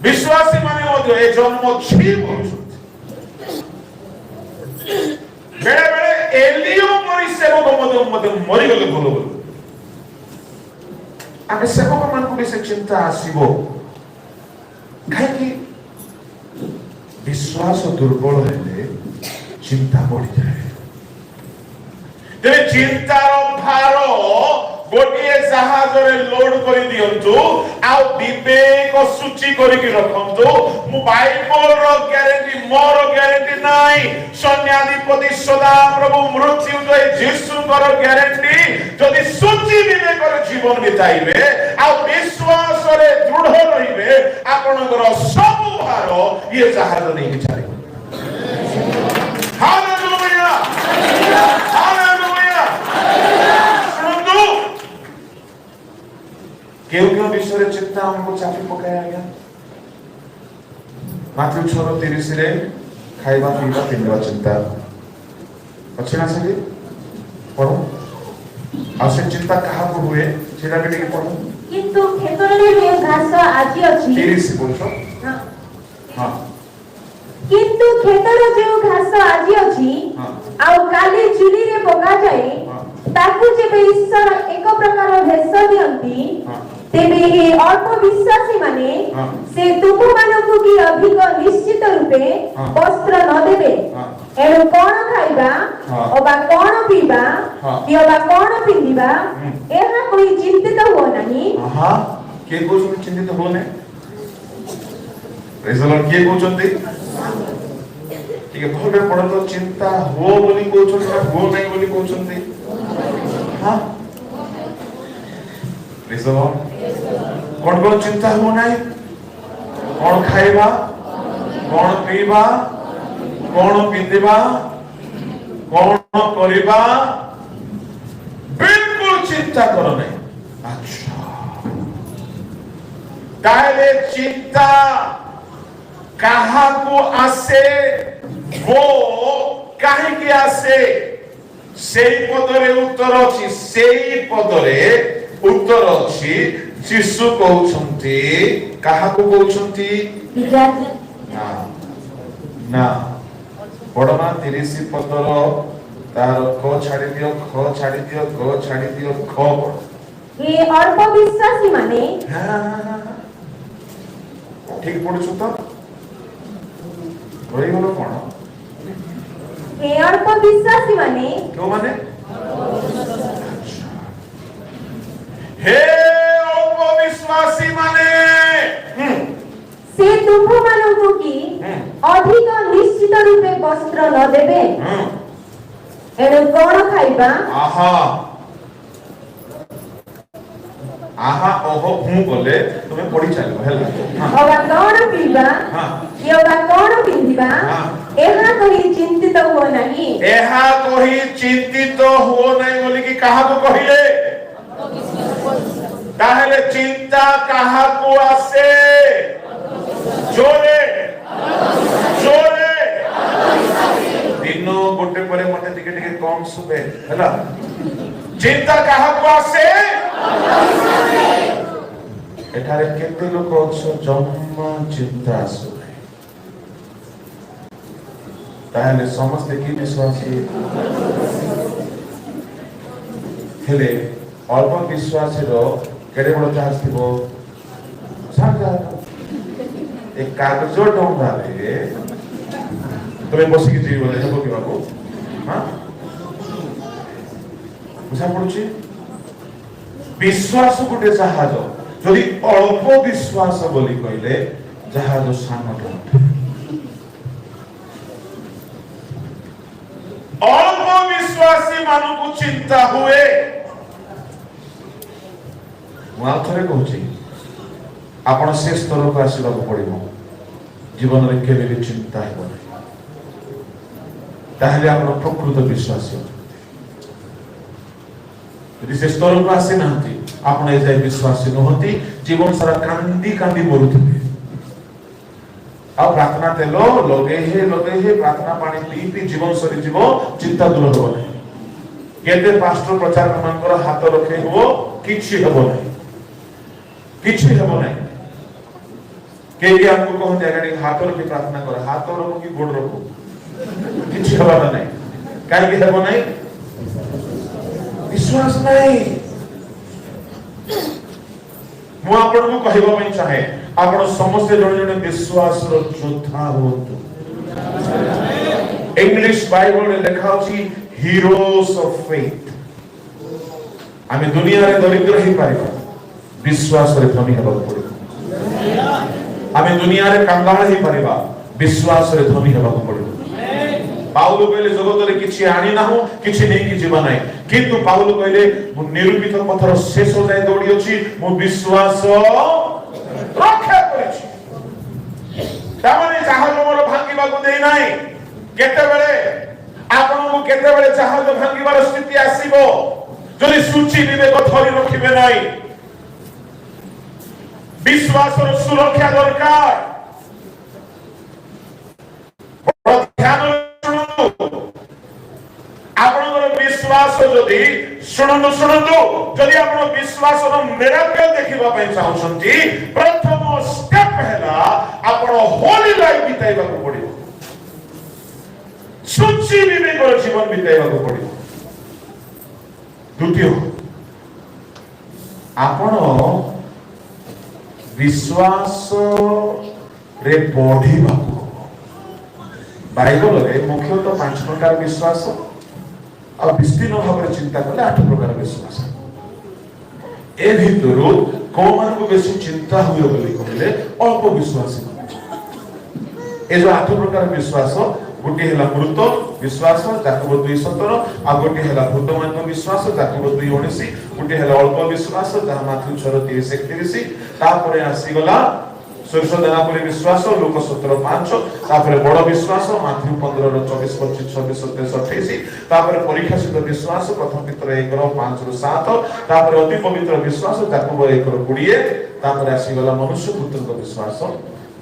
विश्वासी माने मध्य ए जन्म छी बोलुछथि। बेले बेले एलियो मरि सेवक मते मरि गले बोलो बोलो। आमे सेवक मान को से चिंता आसीबो कहीं विश्वास दुर्बल है चिंता बढ़ी जाए तेरे चिंतार भार गोटे जहाज लोड कर दिंतु आवेक सूची करके रखु बाइबल ग्यारंटी मोर ग्यारंटी नाई सैन्याधिपति सदा प्रभु मृत्युंजय जीशुकर ग्यारंटी जदि सूची विवेक जीवन बिताइबे आ विश्वास रे दृढ़ रहिबे आपनकर सब भार ये जहाज नहीं चले हालेलुया हालेलुया सुनंदु क्यों विषय चिंता हमको चापी पकाया गया माथ्यू 6:30 रे खाइबा पीबा पिंडवा चिंता अच्छे ना सके पढ़ो आ से चिंता कहा को हुए सेटा के लिए पढ़ो किंतु खेतरे रे घास आजी अछि 30 बोलछो हां हां किंतु खेतरे जे घास आजी अछि आ काली चुली रे पका जाए ताकू जेबे ईश्वर एक प्रकार भेष दियंती तेबे हे अल्प विश्वासी माने से तुमु मानकु की अधिक निश्चित रूपे वस्त्र न देबे एणु कोन खाइबा ओबा कोन पीबा कि ओबा कोन पिंदिबा एहा कोई चिंतित हो नहीं हां के को चिंतित हो ने प्रेज द लॉर्ड के को चंती ठीक है भले पड़ो तो चिंता हो बोली को चंती हो नहीं बोली को चंती हां प्रेज द लॉर्ड कौन कौन चिंता हो नहीं कौन खाइबा कौन पीबा कौन पिंदिबा कौन करिबा बिल्कुल चिंता करो नहीं अच्छा ताले चिंता कहा को आसे वो कहीं की आसे सेई पदरे उत्तर अछि सेई पदरे उत्तर अछि जीशु कहउछंती कहा को कहउछंती ना ना बड़मा 30 पदर तार क छाड़ी दियो ख छाड़ी दियो ग छाड़ी दियो ख पड़ ए अल्प विश्वासी माने ठीक पड़छु तो होई गलो कोन ए अल्प विश्वासी माने क्यों माने हे अल्प विश्वासी माने से तुम मानकु की अधिक निश्चित रूपे वस्त्र न देबे एणु कोन खाइबा आहा आहा ओहो हूं बोले तुम्हें पढ़ी चलो हेला ओबा कोन पीबा योबा कोन पिंदिबा एहा कोई चिंतित हो नहीं एहा कोई चिंतित हो नहीं बोली कि कहा को कहिले ताहले चिंता कहा को आसे जोरे जोरे दिनो गोटे परे मते टिके टिके कम सुबे हैला चिंता कहा को आसे एठारे केते लोक अछो जम्मा चिंता सुबे ताहले समस्त की विश्वासी हेले अल्प विश्वासी रो केडे बड़ जहाज थिबो सागा एक कागज डोंगा रे तमे बसी की जीव बोले हेबो कि बाबू हां बुझा पड़ुची विश्वास गुटे जहाज जदि अल्प विश्वास बोली कहले जहाज सानो अल्प विश्वासी मानकु चिंता हुए थरे कहूँ आपण से स्तर को आसवा पड़ो जीवन में केवे भी चिंता हो प्रकृत विश्वासी यदि से स्तर को आसी ना आपण ए विश्वासी नुहति जीवन सारा कांदी कांदी मरुथिबे आ प्रार्थना तेल लगे हे प्रार्थना पानी पी पी जीवन सरी जीव चिंता दूर हो नहीं केते पास्टर प्रचार मानकर हाथ रखे हो किछि हेबो नहीं किछि हेबो नहीं के हमको कहते हैं हाथ रखी प्रार्थना कर हाथ रखो कि गोड़ रखो किछि हेबा नहीं काहे कि हेबो नहीं विश्वास नहीं ମୁଁ ଆପଣଙ୍କୁ କହିବା ପାଇଁ ଚାହେଁ ଆପଣ ସମସ୍ତେ ଜଣେ ଜଣେ ବିଶ୍ୱାସର ଯୋଦ୍ଧା ହୁଅନ୍ତୁ। ଇଂଲିଶ ବାଇବଲରେ ଲେଖା ଅଛି ହିରୋସ୍ ଅଫ୍ ଫେଥ୍। ଆମେ ଦୁନିଆରେ ଦରିଦ୍ର ହେଇପାରିବା, ବିଶ୍ୱାସରେ ଧନୀ ହେବାକୁ ପଡ଼ିବ। ଆମେ ଦୁନିଆରେ କାଙ୍ଗାଳ ହେଇପାରିବା, ବିଶ୍ୱାସରେ ଧନୀ ହେବାକୁ ପଡ଼ିବ। ପାଉଲ କହିଲେ ଜଗତରେ କିଛି ଆଣି ନାହୁଁ, କିଛି ନେଇକି ଯିବା ନାହିଁ, କିନ୍ତୁ ପାଉଲ କହିଲେ ମୁଁ ନିରୂପିତ ପଥର ଶେଷ ଯାଏ ଦୌଡ଼ି ଅଛି, ମୁଁ ବିଶ୍ୱାସ ରକ୍ଷା କରିଛି। ତାମାନେ ଜାହାଜ ମୋର ଭାଙ୍ଗିବାକୁ ଦେଇ ନାହିଁ। କେତେବେଳେ ଆପଣଙ୍କୁ କେତେବେଳେ ଜାହାଜ ଭାଙ୍ଗିବାର ସ୍ଥିତି ଆସିବ ଯଦି ସୂଚି ବିବେକ ଧରି ରଖିବେ ନାହିଁ। ବିଶ୍ୱାସର ସୁରକ୍ଷା ଦରକାର। ଆପଣଙ୍କର ବିଶ୍ୱାସ ଯଦି ଶୁଣନ୍ତୁ ଯଦି ଆପଣ ବିଶ୍ୱାସର ମିରାକଲ ଦେଖିବା ପାଇଁ ଚାହୁଁଛନ୍ତି, ପ୍ରଥମ ସ୍ଟେପ ହେଲା ଆପଣ ହୋଲି ଲାଇଫ ବିତାଇବାକୁ ପଡ଼ିବ, ସୂଚି ବିବେକର ଜୀବନ ବିତାଇବାକୁ ପଡ଼ିବ। ଦ୍ୱିତୀୟ, ଆପଣ ବିଶ୍ୱାସରେ ବଢିବାକୁ। ବାଇବଲରେ ମୁଖ୍ୟତଃ 5 ପ୍ରକାର ବିଶ୍ୱାସ ଆଉ ବିସ୍ତୀର୍ଣ୍ଣ ଭାବରେ ଚିନ୍ତା କଲେ 8 ପ୍ରକାର ବିଶ୍ୱାସ। ଏ ଭିତରୁ କୋଉମାନଙ୍କୁ ବେଶୀ ଚିନ୍ତା ହୁଏ ବୋଲି କହିଲେ ଅଳ୍ପ ବିଶ୍ୱାସୀ। ଏ ଯୋଉ 8 ପ୍ରକାର ବିଶ୍ୱାସ, ଗୋଟିଏ ହେଲା ମୃତ ବିଶ୍ୱାସ ଯାକୋବ 2:17, ଆଉ ଗୋଟିଏ ହେଲା ଭୂତମାନଙ୍କ ବିଶ୍ୱାସ ଯାକୋବ 2:19, ଗୋଟିଏ ହେଲା ଅଳ୍ପ ବିଶ୍ୱାସ ଯାହା ମାଥ୍ୟୁ 6:30-31, ତାପରେ ଆସିଗଲା ସୋରିଷ ଦାନା ପରି ବିଶ୍ୱାସ ଲୋକ 17:5, ତାପରେ ବଡ଼ ବିଶ୍ୱାସ ମାଥ୍ୟୁ 15:24-25-26-27-28, ତାପରେ ପରୀକ୍ଷାସିତ ବିଶ୍ୱାସ ପ୍ରଥମ ପିତର 1:5-7, ତାପରେ ଅତି ପବିତ୍ର ବିଶ୍ୱାସ ଯାକୋବ 1:20, ତାପରେ ଆସିଗଲା ମନୁଷ୍ୟ ପୁତ୍ରଙ୍କ ବିଶ୍ୱାସ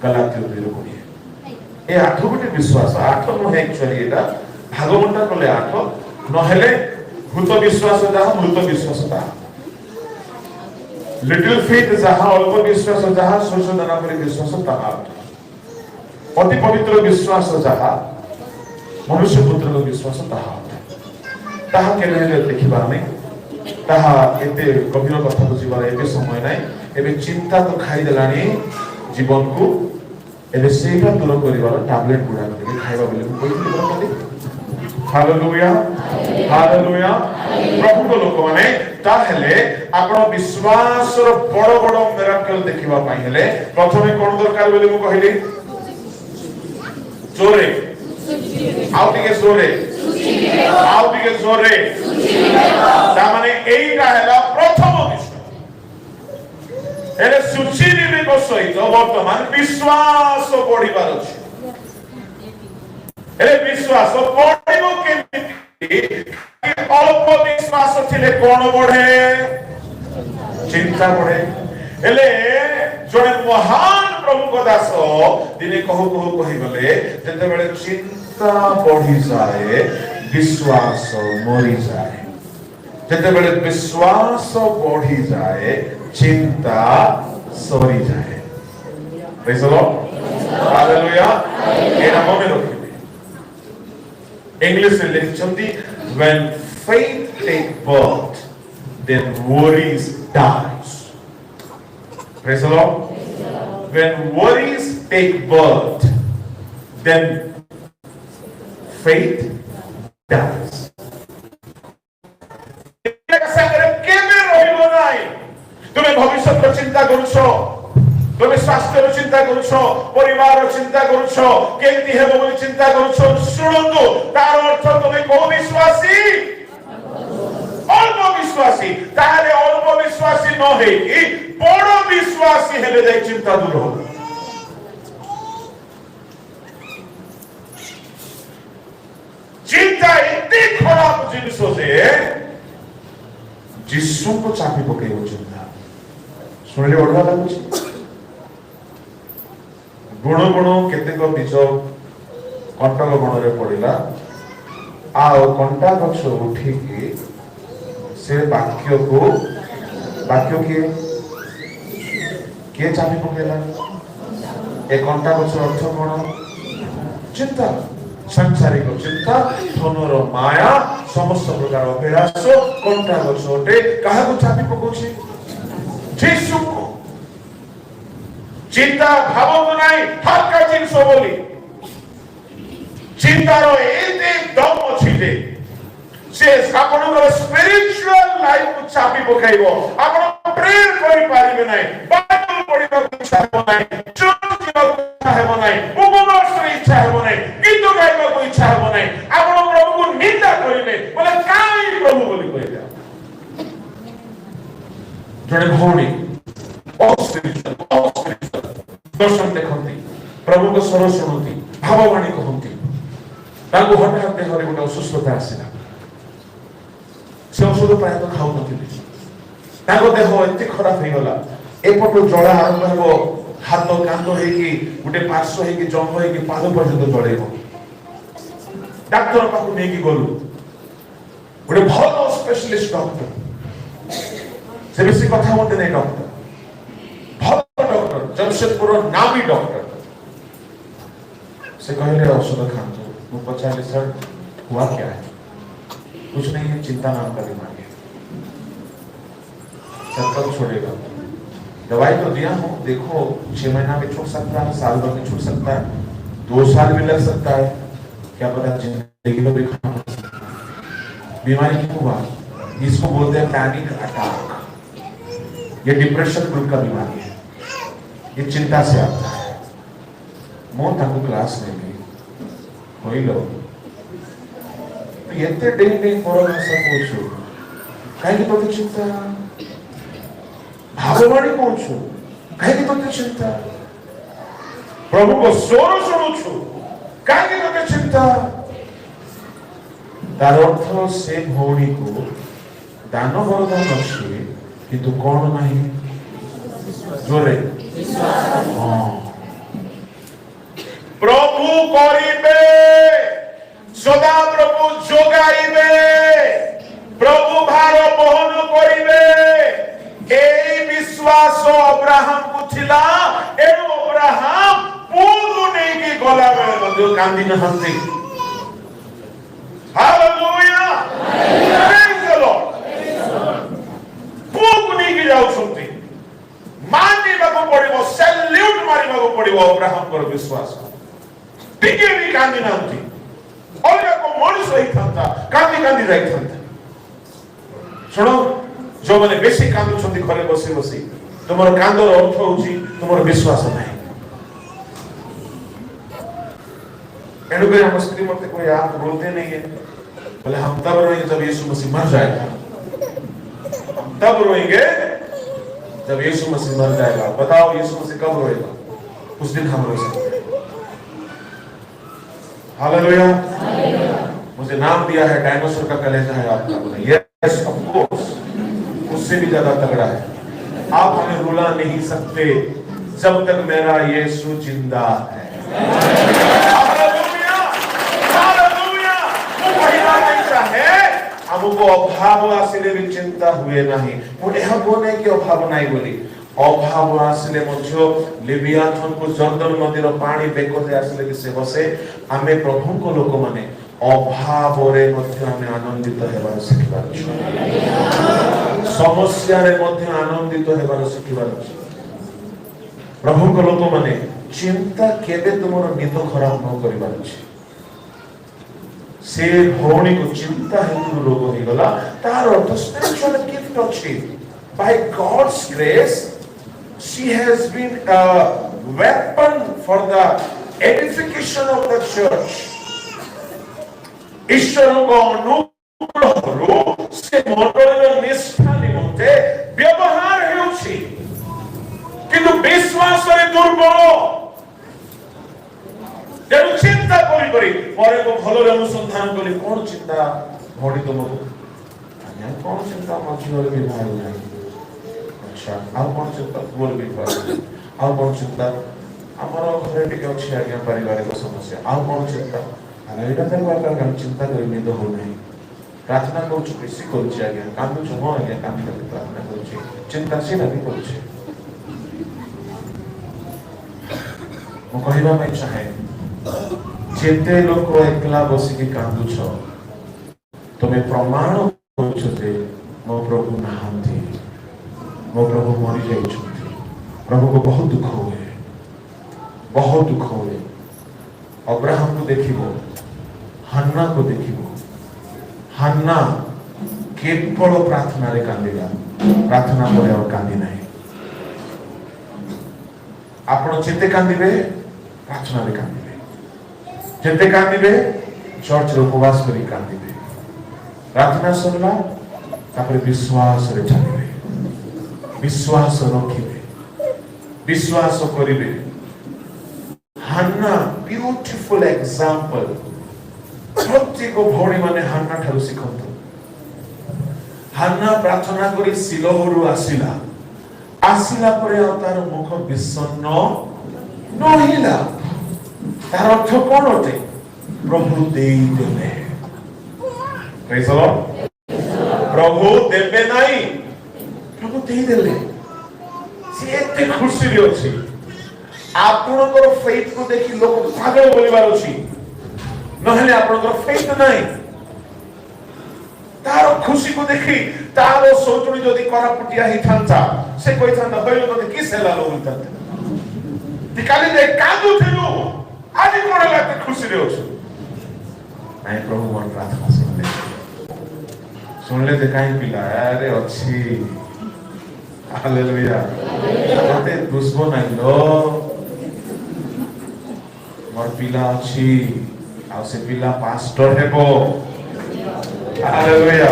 ଗଲାତ୍ୟ 2:20। ଏ 8 ଗୋଟି ବିଶ୍ୱାସ, 8 ନୁହେଁ ଆକ୍ଚୁଆଲି, ଏଟା ଭାଗବଣ୍ଟା କଲେ 8, ନହେଲେ ଭୂତ ବିଶ୍ୱାସ ଯାହା, ମୃତ ବିଶ୍ୱାସ ତାହା, लिटिल फेथ जहाँ अल्प विश्वास जहाँ सोरिष दाना परि विश्वास ताहा, अति पवित्र विश्वास जहाँ मनुष्य पुत्र विश्वास ताहा ताहा केले देखिबा नहीं, ताहा एते गभीर कथा बुझिबार एते समय नाही। एबे चिंता तो खाई देलानी जीवन को, एबे सेटा दूर करिवार टैबलेट गुडा के खाइबा बोले कोइ खाली। Hallelujah hallelujah. प्रभु को लोक माने ताहेले आपण विश्वासर बड़ बड़ मिराकल देखिबा पाई हेले प्रथमे कोन दरकार बोली मु कहिली, जोरे आउ टिके जोरे आउ टिके जोरे, ता माने एइटा हैला प्रथम विषय। एले सुची विवेक सहित वर्तमान विश्वास बढ़िबार अछि। एले विश्वास बढ़िबो केमिति? अल्प विश्वास थिले कोन बढ़े? चिंता बढ़े। एले जने महान प्रभु को दास दिने कहू कहि गले, जते बेले चिंता बढ़ी जाए विश्वास मरी जाए, जते बेले विश्वास बढ़ी जाए चिंता सरी जाए। Praise the lord, hallelujah. एना मने रखिबे। इंग्लिश में लिखछंती, when faith take birth then worries dies. Praise the Lord. When worries take birth then faith dies. तुम्हें भविष्य को चिंता करुछो, तुम्हें स्वास्थ्य को चिंता करुछो, परिवार को चिंता करुछो, केमती हेबो बोली चिंता करुछो, सुनंदु तार अर्थ तुम्हें को विश्वासी अल्प विश्वासी, तारे अल्प विश्वासी न हेकी बड़ विश्वासी हेले जाय चिंता दूर हो। चिंता इतनी खराब जिनिस जे जिसु को चापी पकेइबो चिंता। सुनले ओढवा लागुछि। गुण गुण केतेक बीज कंटक बणरे पड़िला, आउ कंटा गछ उठिकी से वाक्य के चापी पकेला? ए कंटा गछ अर्थ कोन? चिंता, सांसारिक चिंता, धनर माया, समस्त प्रकार अभिलाष कंटा गछ उठे काहा को चापी पकोछि? जीसु को। चिंता भावतु नहीं हल्का जिनस बोली चिंतार एते दम अछि जे से आपनकर स्पिरिचुअल लाइफ को चापी पकाइबो आपण प्रेयर करि पारिबे नाही बाइबल पढिबा इच्छा हेबो नाही चर्च जिबाक इच्छा हेबो नाही उपवास रे इच्छा हेबो नाही गीत गाइबा इच्छा हेबो नाही आपण प्रभु को निंदा करिले बोले काई प्रभु बोली कहले जड़े भौणी दर्शन देखती प्रभु को स्वर शुणुती भाववाणी कहती हठात देह गोटे असुस्थता आसला से औषध प्राय खाऊ नथिले देह एत खराब हो गला एपटू जड़ा आरंभ हो हाथ कांद गोटे पार्श्व होगी जंग होगी पाद पर्यंत जड़ेब डाक्तर पाख नहीं गलु गोटे भल स्पेशलिस्ट डॉक्टर से बेसी कथा मत नहीं डॉक्टर भल डॉक्टर जमशेदपुर नामी डॉक्टर से कहले औषध खाते मैं पचारे सर हुआ क्या है कुछ नहीं है चिंता नाम का बीमारी है सर कब छोड़ेगा दवाई तो दिया हूं देखो 6 महीना में छूट सकता है साल भर में छूट सकता है 2 साल भी लग सकता है क्या पता जिंदगी में भी खत्म हो सकता है बीमारी क्यों हुआ इसको बोलते हैं पैनिक अटैक ये डिप्रेशन ग्रुप का बीमारी है ये चिंता से आता है मौत आपको क्लास में गई कोई लोग एते डेली डेली परम आशा पहुंचो कहीं तो चिंता भाववाणी पहुंचो कहीं तो चिंता प्रभु को स्वर शुणुछु कहीं तो चिंता तार अर्थ से भौणी को दान वरदान अच्छे किंतु कौन नहीं जोरे प्रभु करिबे सदा प्रभु जोगाइबे प्रभु भार बहन करिबे एई विश्वास अब्राहम को थिला एनु अब्राहम पूर्ण नहीं की गला बेले मध्य कांदी नहंती हालेलुया प्रेज द लॉर्ड पूर्ण नहीं की जाउ सुनती मानी बाबू पड़िबो सैल्यूट मारी बाबू पड़िबो अब्राहम पर विश्वास टिके भी कांदी नहंती अलग को मनुष्य रही था कांदी कांदी रही था सुनो जो मैंने बेसी कांदु छंदी घरे बसी बसी तुमर कांदर अर्थ होची तुमर विश्वास नहीं एनु के हम स्त्री मत कोई आप बोलते नहीं है बोले हम तब रोएंगे जब यीशु मसीह मर जाएगा हम तब रोएंगे जब यीशु मसीह मर जाएगा बताओ यीशु मसीह कब रोएगा उस दिन हम रो सकते हैं हालेलुया मुझे नाम दिया है डायनासोर का कलेजा है आपका बोले यस ऑफ कोर्स उससे भी ज्यादा तगड़ा है आप हमें रुला नहीं सकते जब तक मेरा यीशु जिंदा है हालेलुया हालेलुया वो पहिला नहीं है हमको अभाव आसिले भी चिंता हुए नहीं वो यह बोले कि अभाव नहीं बोली अभाव आसिले मध्य लिबियाथन को जर्दन नदीर पानी बेकोते आसिले कि से बसे आमे प्रभु को लोक माने अभाव रे मध्य आमे आनंदित हेबार सिखिबार समस्या रे मध्य आनंदित हेबार सिखिबार प्रभु को लोक माने चिंता केबे तुमरो निद खराब न करिबार से भौणी को चिंता हेतु रोग हो गला तार अर्थ स्पिरिचुअल गिफ्ट अछि by God's grace she has been a weapon for the edification of the church ईश्वर को अनुग्रह से मंडलीर निष्ठा निमंते व्यवहार हेउछि किंतु विश्वास रे दुर्बल जब चिंता करी परे को भलो रे अनुसंधान करी कोन चिंता भौणी तुमको आज्ञा कोन चिंता मझियो रे भाई नहीं अच्छा आ कोन चिंता बोल भी पारे आ कोन चिंता हमर घरे टिके अछि आज्ञा पारिवारिक समस्या आ कोन चिंता आगे एटा तर बार हम चिंता करी नहीं तो हो नहीं प्रार्थना करू छु कृषि करू छी आज्ञा कांदू छु हो आज्ञा काम कर प्रार्थना करू छी चिंता से नहीं करू छी मो कहबा में चाहे जेते लोक एकला बसी के कांदू छ तमे प्रमाण करू छते मो प्रभु नहांती मो प्रभु मरि जाई छथि प्रभु को बहुत दुख हुए बहुत दुख हुए। अब्राहम को देखिबो, हन्ना को देखिबो। हन्ना केवल प्रार्थना रे कांदिला, प्रार्थना पर और कांदी नहीं। आपण जेते कांदिबे प्रार्थना रे कांदिबे, जेते कांदिबे चर्च रे उपवास करी कांदिबे। प्रार्थना सरला तापर विश्वास रे चलिबे, विश्वास रखिबे, विश्वास करिबे। हन्ना ब्यूटीफुल एग्जांपल। प्रत्येक भौणी माने हन्ना ठारू शिखंतु। हन्ना प्रार्थना करी सिलोहरु आसिला, आसिला परे तार मुख विषण्ण नहिला। तार अर्थ कोन अटे? प्रभु देई देले। Praise the Lord. प्रभु देबे नाही, प्रभु देई देले। से एते खुशी रे अछि। आपनकर फेथ को देखि लोक पागल बोलिबार अछि, नहले आपनकर फेथ नाही। तार खुशी को देखि तार सोचुनी जदि करापुटिया हि थांता, से कोइ थांता होइलो तते किस हेला लोगता। ती काली दे कादु थिलु, आजि कोन लागते खुशी रे अछि। नाही प्रभु मन प्रार्थना सुनले ते काई पिला अरे अछि। हालेलुया। तते दुश्मन आइलो मोर पिला अछि, आ से पिला पास्टर हेबो। हालेलुया।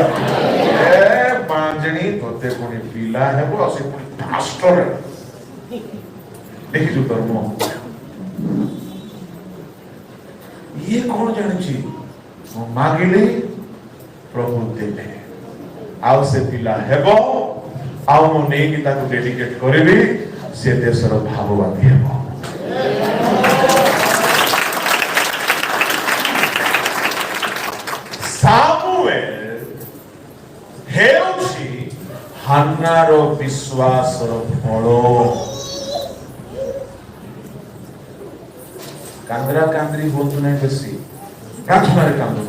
ए बांजणी तते कोनी पिला हेबो, आ से पास्टर देखि जो धर्म ये कौन जानिछि? मो मागिले प्रभु देले, आउ से पिला हेबो, आउ मो नै कि ताको डेडिकेट करिबी, से देशर भाववादी हेबो। सामुएल हेउछि हन्नार विश्वासर फल। कांद्रा कांद्री होतु नै बेसी, प्रार्थना रे कांदो।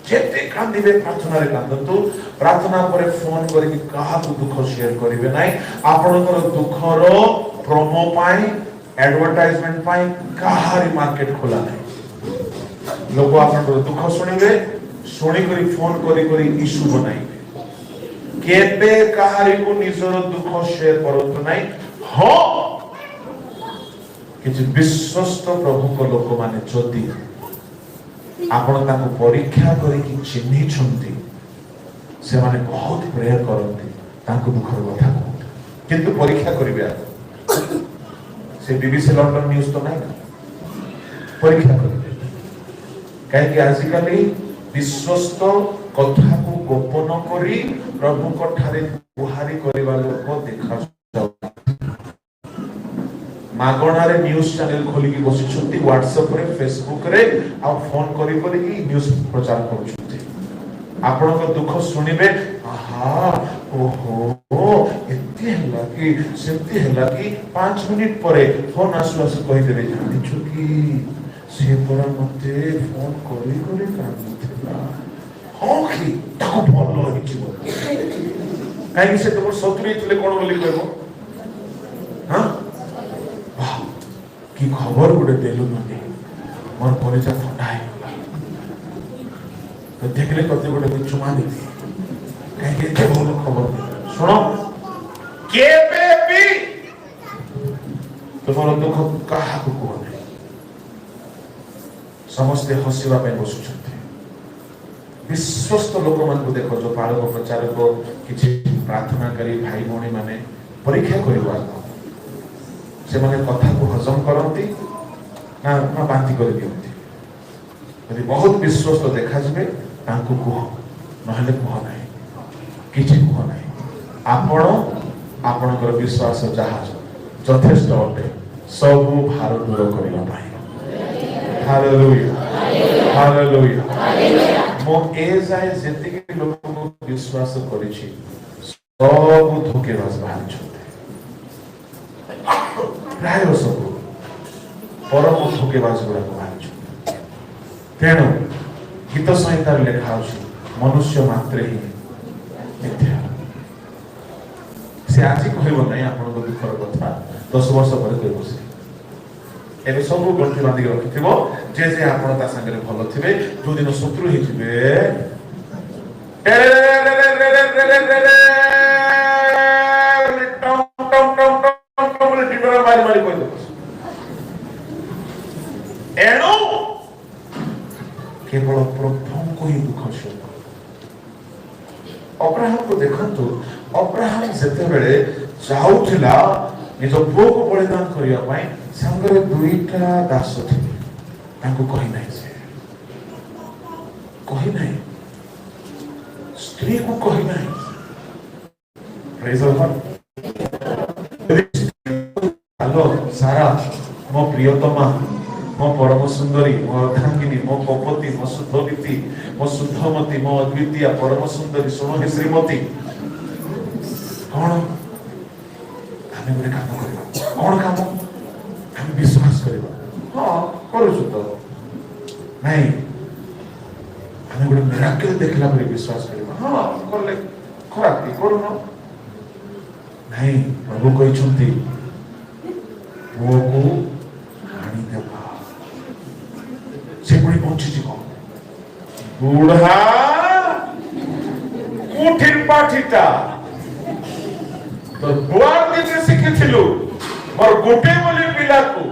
जेते कांदिबे प्रार्थना रे कांदतु। प्रार्थना परे फोन करिक काहा को दुख शेयर करिवे नाही। आपनकर दुखर प्रोमो पाई, एडवर्टाइजमेंट पाई काहारी मार्केट खोला नाही। लोक आपनकर दुख सुनिबे, सुनी करी फोन करी करी इशू बनाइबे। केबे काहारी को निजर दुख शेयर करतु नाही। हो किछि विश्वस्त प्रभु को लोक माने जदि आपण ताको परीक्षा करी कि चिन्हि छंती, से माने बहुत प्रेयर करंती, ताको दुखर कथा कहते, किंतु परीक्षा करिवे। से बीबीसी लंडन न्यूज तो नाही ना, परीक्षा करिवे। काहे कि आजिकाली विश्वस्त कथा को गोपन करी प्रभु को ठारे गुहारी करिवा लोक देखा जाउ। मागणारे न्यूज चैनल खोली की बसिछंती, व्हाट्सएप रे, फेसबुक रे आ फोन करी करी की न्यूज प्रचार करूछंती। आपण को दुख सुनिबे, आहा ओहो एते हला कि सेते हला कि 5 मिनिट परे फोन आसु आसु कहि देबे, जानिछु कि से परा मते फोन करी करी कांदुथिला। हो कि ताको भलो हिचिबो, काहे से तोर सतुरी थिले कोन बोली कहबो। हां कि खबर गुडे देलु नदी मोर परिचा ठंडा है तो देखले कते गुडे चुमा देती। काहे के बोलो खबर सुनो, केबे भी तुमर दुख काहा को कोने। समस्त हसिबा पे बसुछंती। विश्वस्त लोक मान को देखो जो पालक प्रचारक किछि प्रार्थना करी भाई भौणी माने परीक्षा करबा, से माने कथा को हजम करती ना ना बांती कर दियंती। यदि बहुत विश्वस्त देखा जबे तांको कह, नहले कह नाही, किछि कह नाही। आपण आपनकर विश्वास जहाज यथेष्ट अटे सब भार दूर करिला पाई। Hallelujah hallelujah. मो ए जाय जेति के लोक को विश्वास करिछि सब धोकेबाज बाहर छथि। प्राय सब परम धोकेबाज गुड़ा बाहर। तेणु गीत संहितार लेखा अछि मनुष्य मात्रे ही मिथ्या। से आज कहब ना आपण दुखर कथा 10 वर्ष पर कहब। से ଏବେ ସବୁ ଗଣ୍ଠି ବାନ୍ଧିକି ରଖିଥିବ ଯେ ଯେ ଆପଣ ତା ସାଙ୍ଗରେ ଭଲ ଥିବେ ଯୋଉ ଦିନ ଶତ୍ରୁ ହେଇଯିବେ ଏଣୁ କେବଳ ପ୍ରଭୁଙ୍କୁ ହିଁ ଦୁଃଖ ଶୁଣ। ଅବ୍ରାହମକୁ ଦେଖନ୍ତୁ, ଅବ୍ରାହମ ଯେତେବେଳେ ଯାଉଥିଲା ନିଜ ପୁଅକୁ ବଳିଦାନ କରିବା ପାଇଁ ସାଙ୍ଗରେ ଦୁଇଟା ଦାସ ଥିଲେ, ତାଙ୍କୁ କହିନାହିଁ, ସେ କହିନାହିଁ, ସ୍ତ୍ରୀକୁ କହିନାହିଁ। ହ୍ୟାଲୋ ସାରା, ମୋ ପ୍ରିୟତମା, ମୋ ପରମ ସୁନ୍ଦରୀ, ମୋ ଅର୍ଦ୍ଧାଙ୍ଗିନୀ, ମୋ କପତି, ମୋ ଶୁଦ୍ଧବୀତି, ମୋ ଶୁଦ୍ଧମତି, ମୋ ଅଦ୍ୱିତୀୟ ପରମ ସୁନ୍ଦରୀ, ଶୁଣ ହେ ଶ୍ରୀମତୀ, କଣ ଆମେ ଗୋଟେ କାମ କରିବା? କଣ କାମ? ଆମେ ବିଶ୍ୱାସ କରିବା। ହଁ କରୁଛୁ ତ, ନାଇଁ ଆମେ ଗୋଟେ ମିରାକଲ ଦେଖିଲା ପରେ ବିଶ୍ୱାସ କରିବା। ହଁ କଲେ ଖରାପ କି କରୁନ? ନାଇଁ, ପ୍ରଭୁ କହିଛନ୍ତି ପୁଅକୁ ଆଣିଦେବା, ସେ ପୁଣି ବଞ୍ଚିଯିବ। ବୁଢା କୋଠିର ପାଠିଟା ତ ଦୁଆର ଦିନରେ ଶିଖିଥିଲୁ ମୋର ଗୋଟେ ବୋଲି ପିଲାକୁ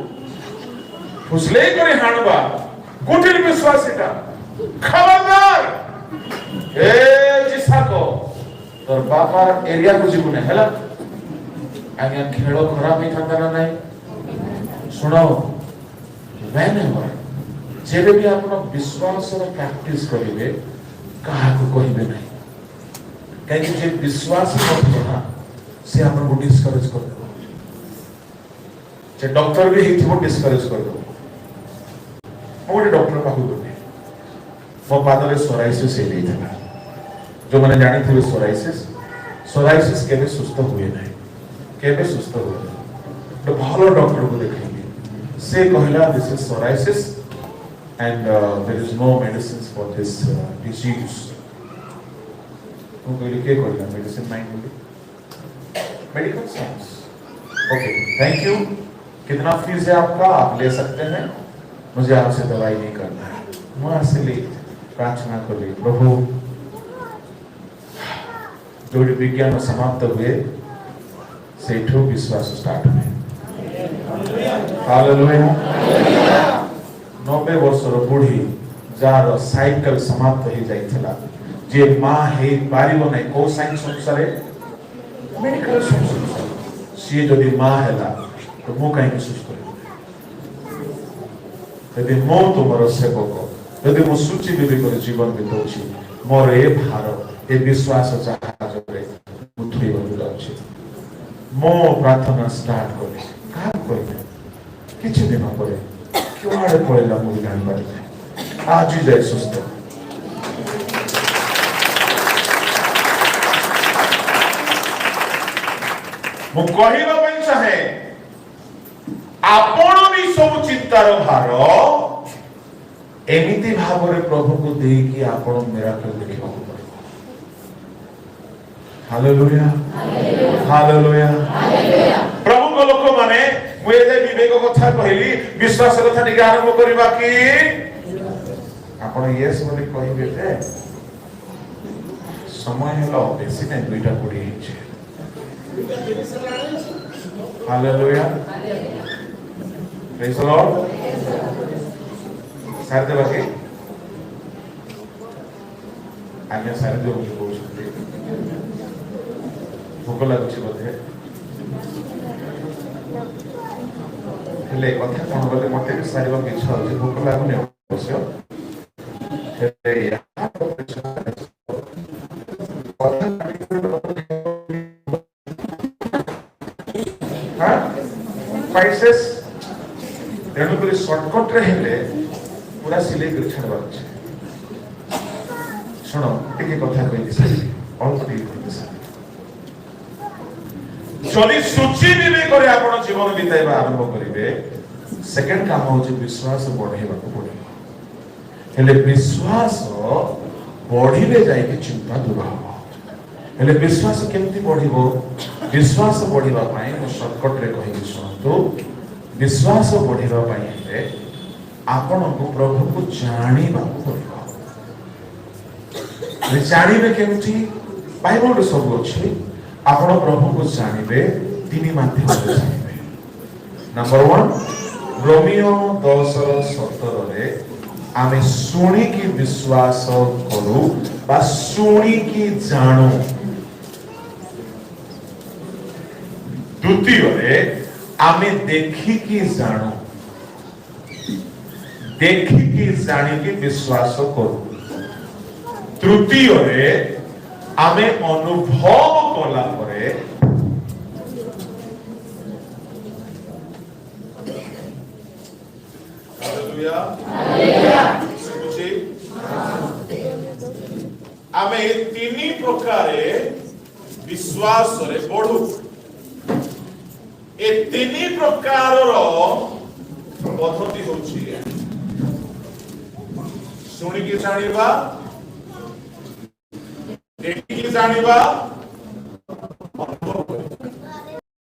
ଫୁସଲେଇ କରି ହାଣବା, କୋଠିର ବିଶ୍ୱାସୀଟା ଖବରଦାର ଏ ଜିସାକ তোর বাবার এরিয়াକୁ ଯିବୁ ନା ହେଲା। ଆଜ୍ଞା ଖେଳ ଖରାପ ହେଇଥାନ୍ତା ନା ନାହିଁ? ଶୁଣ, ଯେବେ ବି ଆପଣ ବିଶ୍ୱାସର ପ୍ରାକ୍ଟିସ କରିବେ କାହାକୁ କହିବେ ନାହିଁ, କାହିଁକି ଯେ ବିଶ୍ୱାସ ନଥିବ ନା ସେ ଆପଣଙ୍କୁ ଡିସ୍କରେଜ କରିଦେବ। ସେ ଡକ୍ଟର ବି ହେଇଥିବ ଡିସ୍କରେଜ କରିଦେବ। ମୁଁ ଗୋଟେ ଡକ୍ଟର ପାଖକୁ ଗଲି, ମୋ ପାଦରେ ସୋରାଇସିସ୍ ହେଇଯାଇଥିଲା। ଯୋଉମାନେ ଜାଣିଥିବେ ସୋରାଇସିସ୍ କେବେ ସୁସ୍ଥ ହୁଏ ନାହିଁ, କେବେ ସୁସ୍ଥ ହୁଏ ନାହିଁ। ଗୋଟେ ଭଲ ଡକ୍ଟରକୁ ଦେଖେଇଲି, ସେ କହିଲା this is psoriasis and there is no medicines for this disease. ମୁଁ କହିଲି କିଏ କହିଲା ମେଡିସିନ ନାହିଁ ବୋଲି? Medical science. Okay, thank you. कितना फीस है आपका? आप ले सकते हैं, मुझे आपसे दवाई नहीं करना है। वहां से ले प्रार्थना करी, प्रभु जो विज्ञान समाप्त हुए सेठो विश्वास स्टार्ट हुए। हालेलुया। 90 वर्षर बुढ़ी जार साइकिल समाप्त हो जाइथिला, जे मां हे पारिबो नै को साइंस अनुसार मेडिकल साइंस अनुसार सी जदि मां हैला तो मो काई सुस्त करे। यदि मो तुमर सेवक, यदि मो सूची विवेक जीवन बिताउछि, मोर ए भार ए विश्वास जहाज रे उठै बदल अछि। मो प्रार्थना स्टार्ट करी का कहबे किछि दिन परे क्यों पड़ेगा मुझे जान पारे आज ही जाए सुस्त। मु कहबा पई चाहे आपण भी सब चिंतार भार एमिति भावरे प्रभु को देकी आपण मिराकल देखिबा को पड़े। Hallelujah, hallelujah, hallelujah. प्रभु को लोक माने मुझे विवेक कथा कहली, विश्वास कथा टिके आरंभ करबा कि आपण यस बोली कहबे जे समय हेलो बेसी नै दुईटा पड़ी हिचे। Hallelujah, praise the Lord. सारे दे बाकी आज्ञा सारे दे बोली बोल भूख लागुछि बोधे हेले कथा कोन बोले मते भी सारी बात इच्छा होछि, भूख लागुने अवश्य हे या हां स्पाइसेस तेणु କରି शॉर्टकट रे हेले पूरा सिले कर छड़बा छै। सुनो टिके कथा कहली से ऑल टिके कहली से जदि सूची विवेक रे आपण जीवन बिताइबा आरंभ करिवे, सेकंड काम होछि विश्वास बढ़ेबा को पड़िबो। हेले विश्वास बढ़िबे जाय कि चिंता दूर हो। हेले विश्वास केमति बढ़िबो? विश्वास बढ़िबा पई शॉर्टकट रे कहि सुनतो, विश्वास बढ़िबा पई हेले आपण को प्रभु को जानिबा पड़िबो। जानिबे केमती बाइबल रे सब अछि आपण प्रभु को जानिबे तीन माध्यम रे जानिबे। नंबर 1 रोमियो 10:17 रे आमे सुनी की विश्वास करू बा सुनी की जानो। द्वितीय रे आमे देखी की जानो, देखी की जानी की विश्वास करू। तृतीय रे आमे अनुभव कला परे हालेलुया सुबुची आमे ए तीन प्रकारे विश्वास रे बढ़ू। ए तीन प्रकार पद्धति होची शुणी की जानिबा, देखी की जानिबा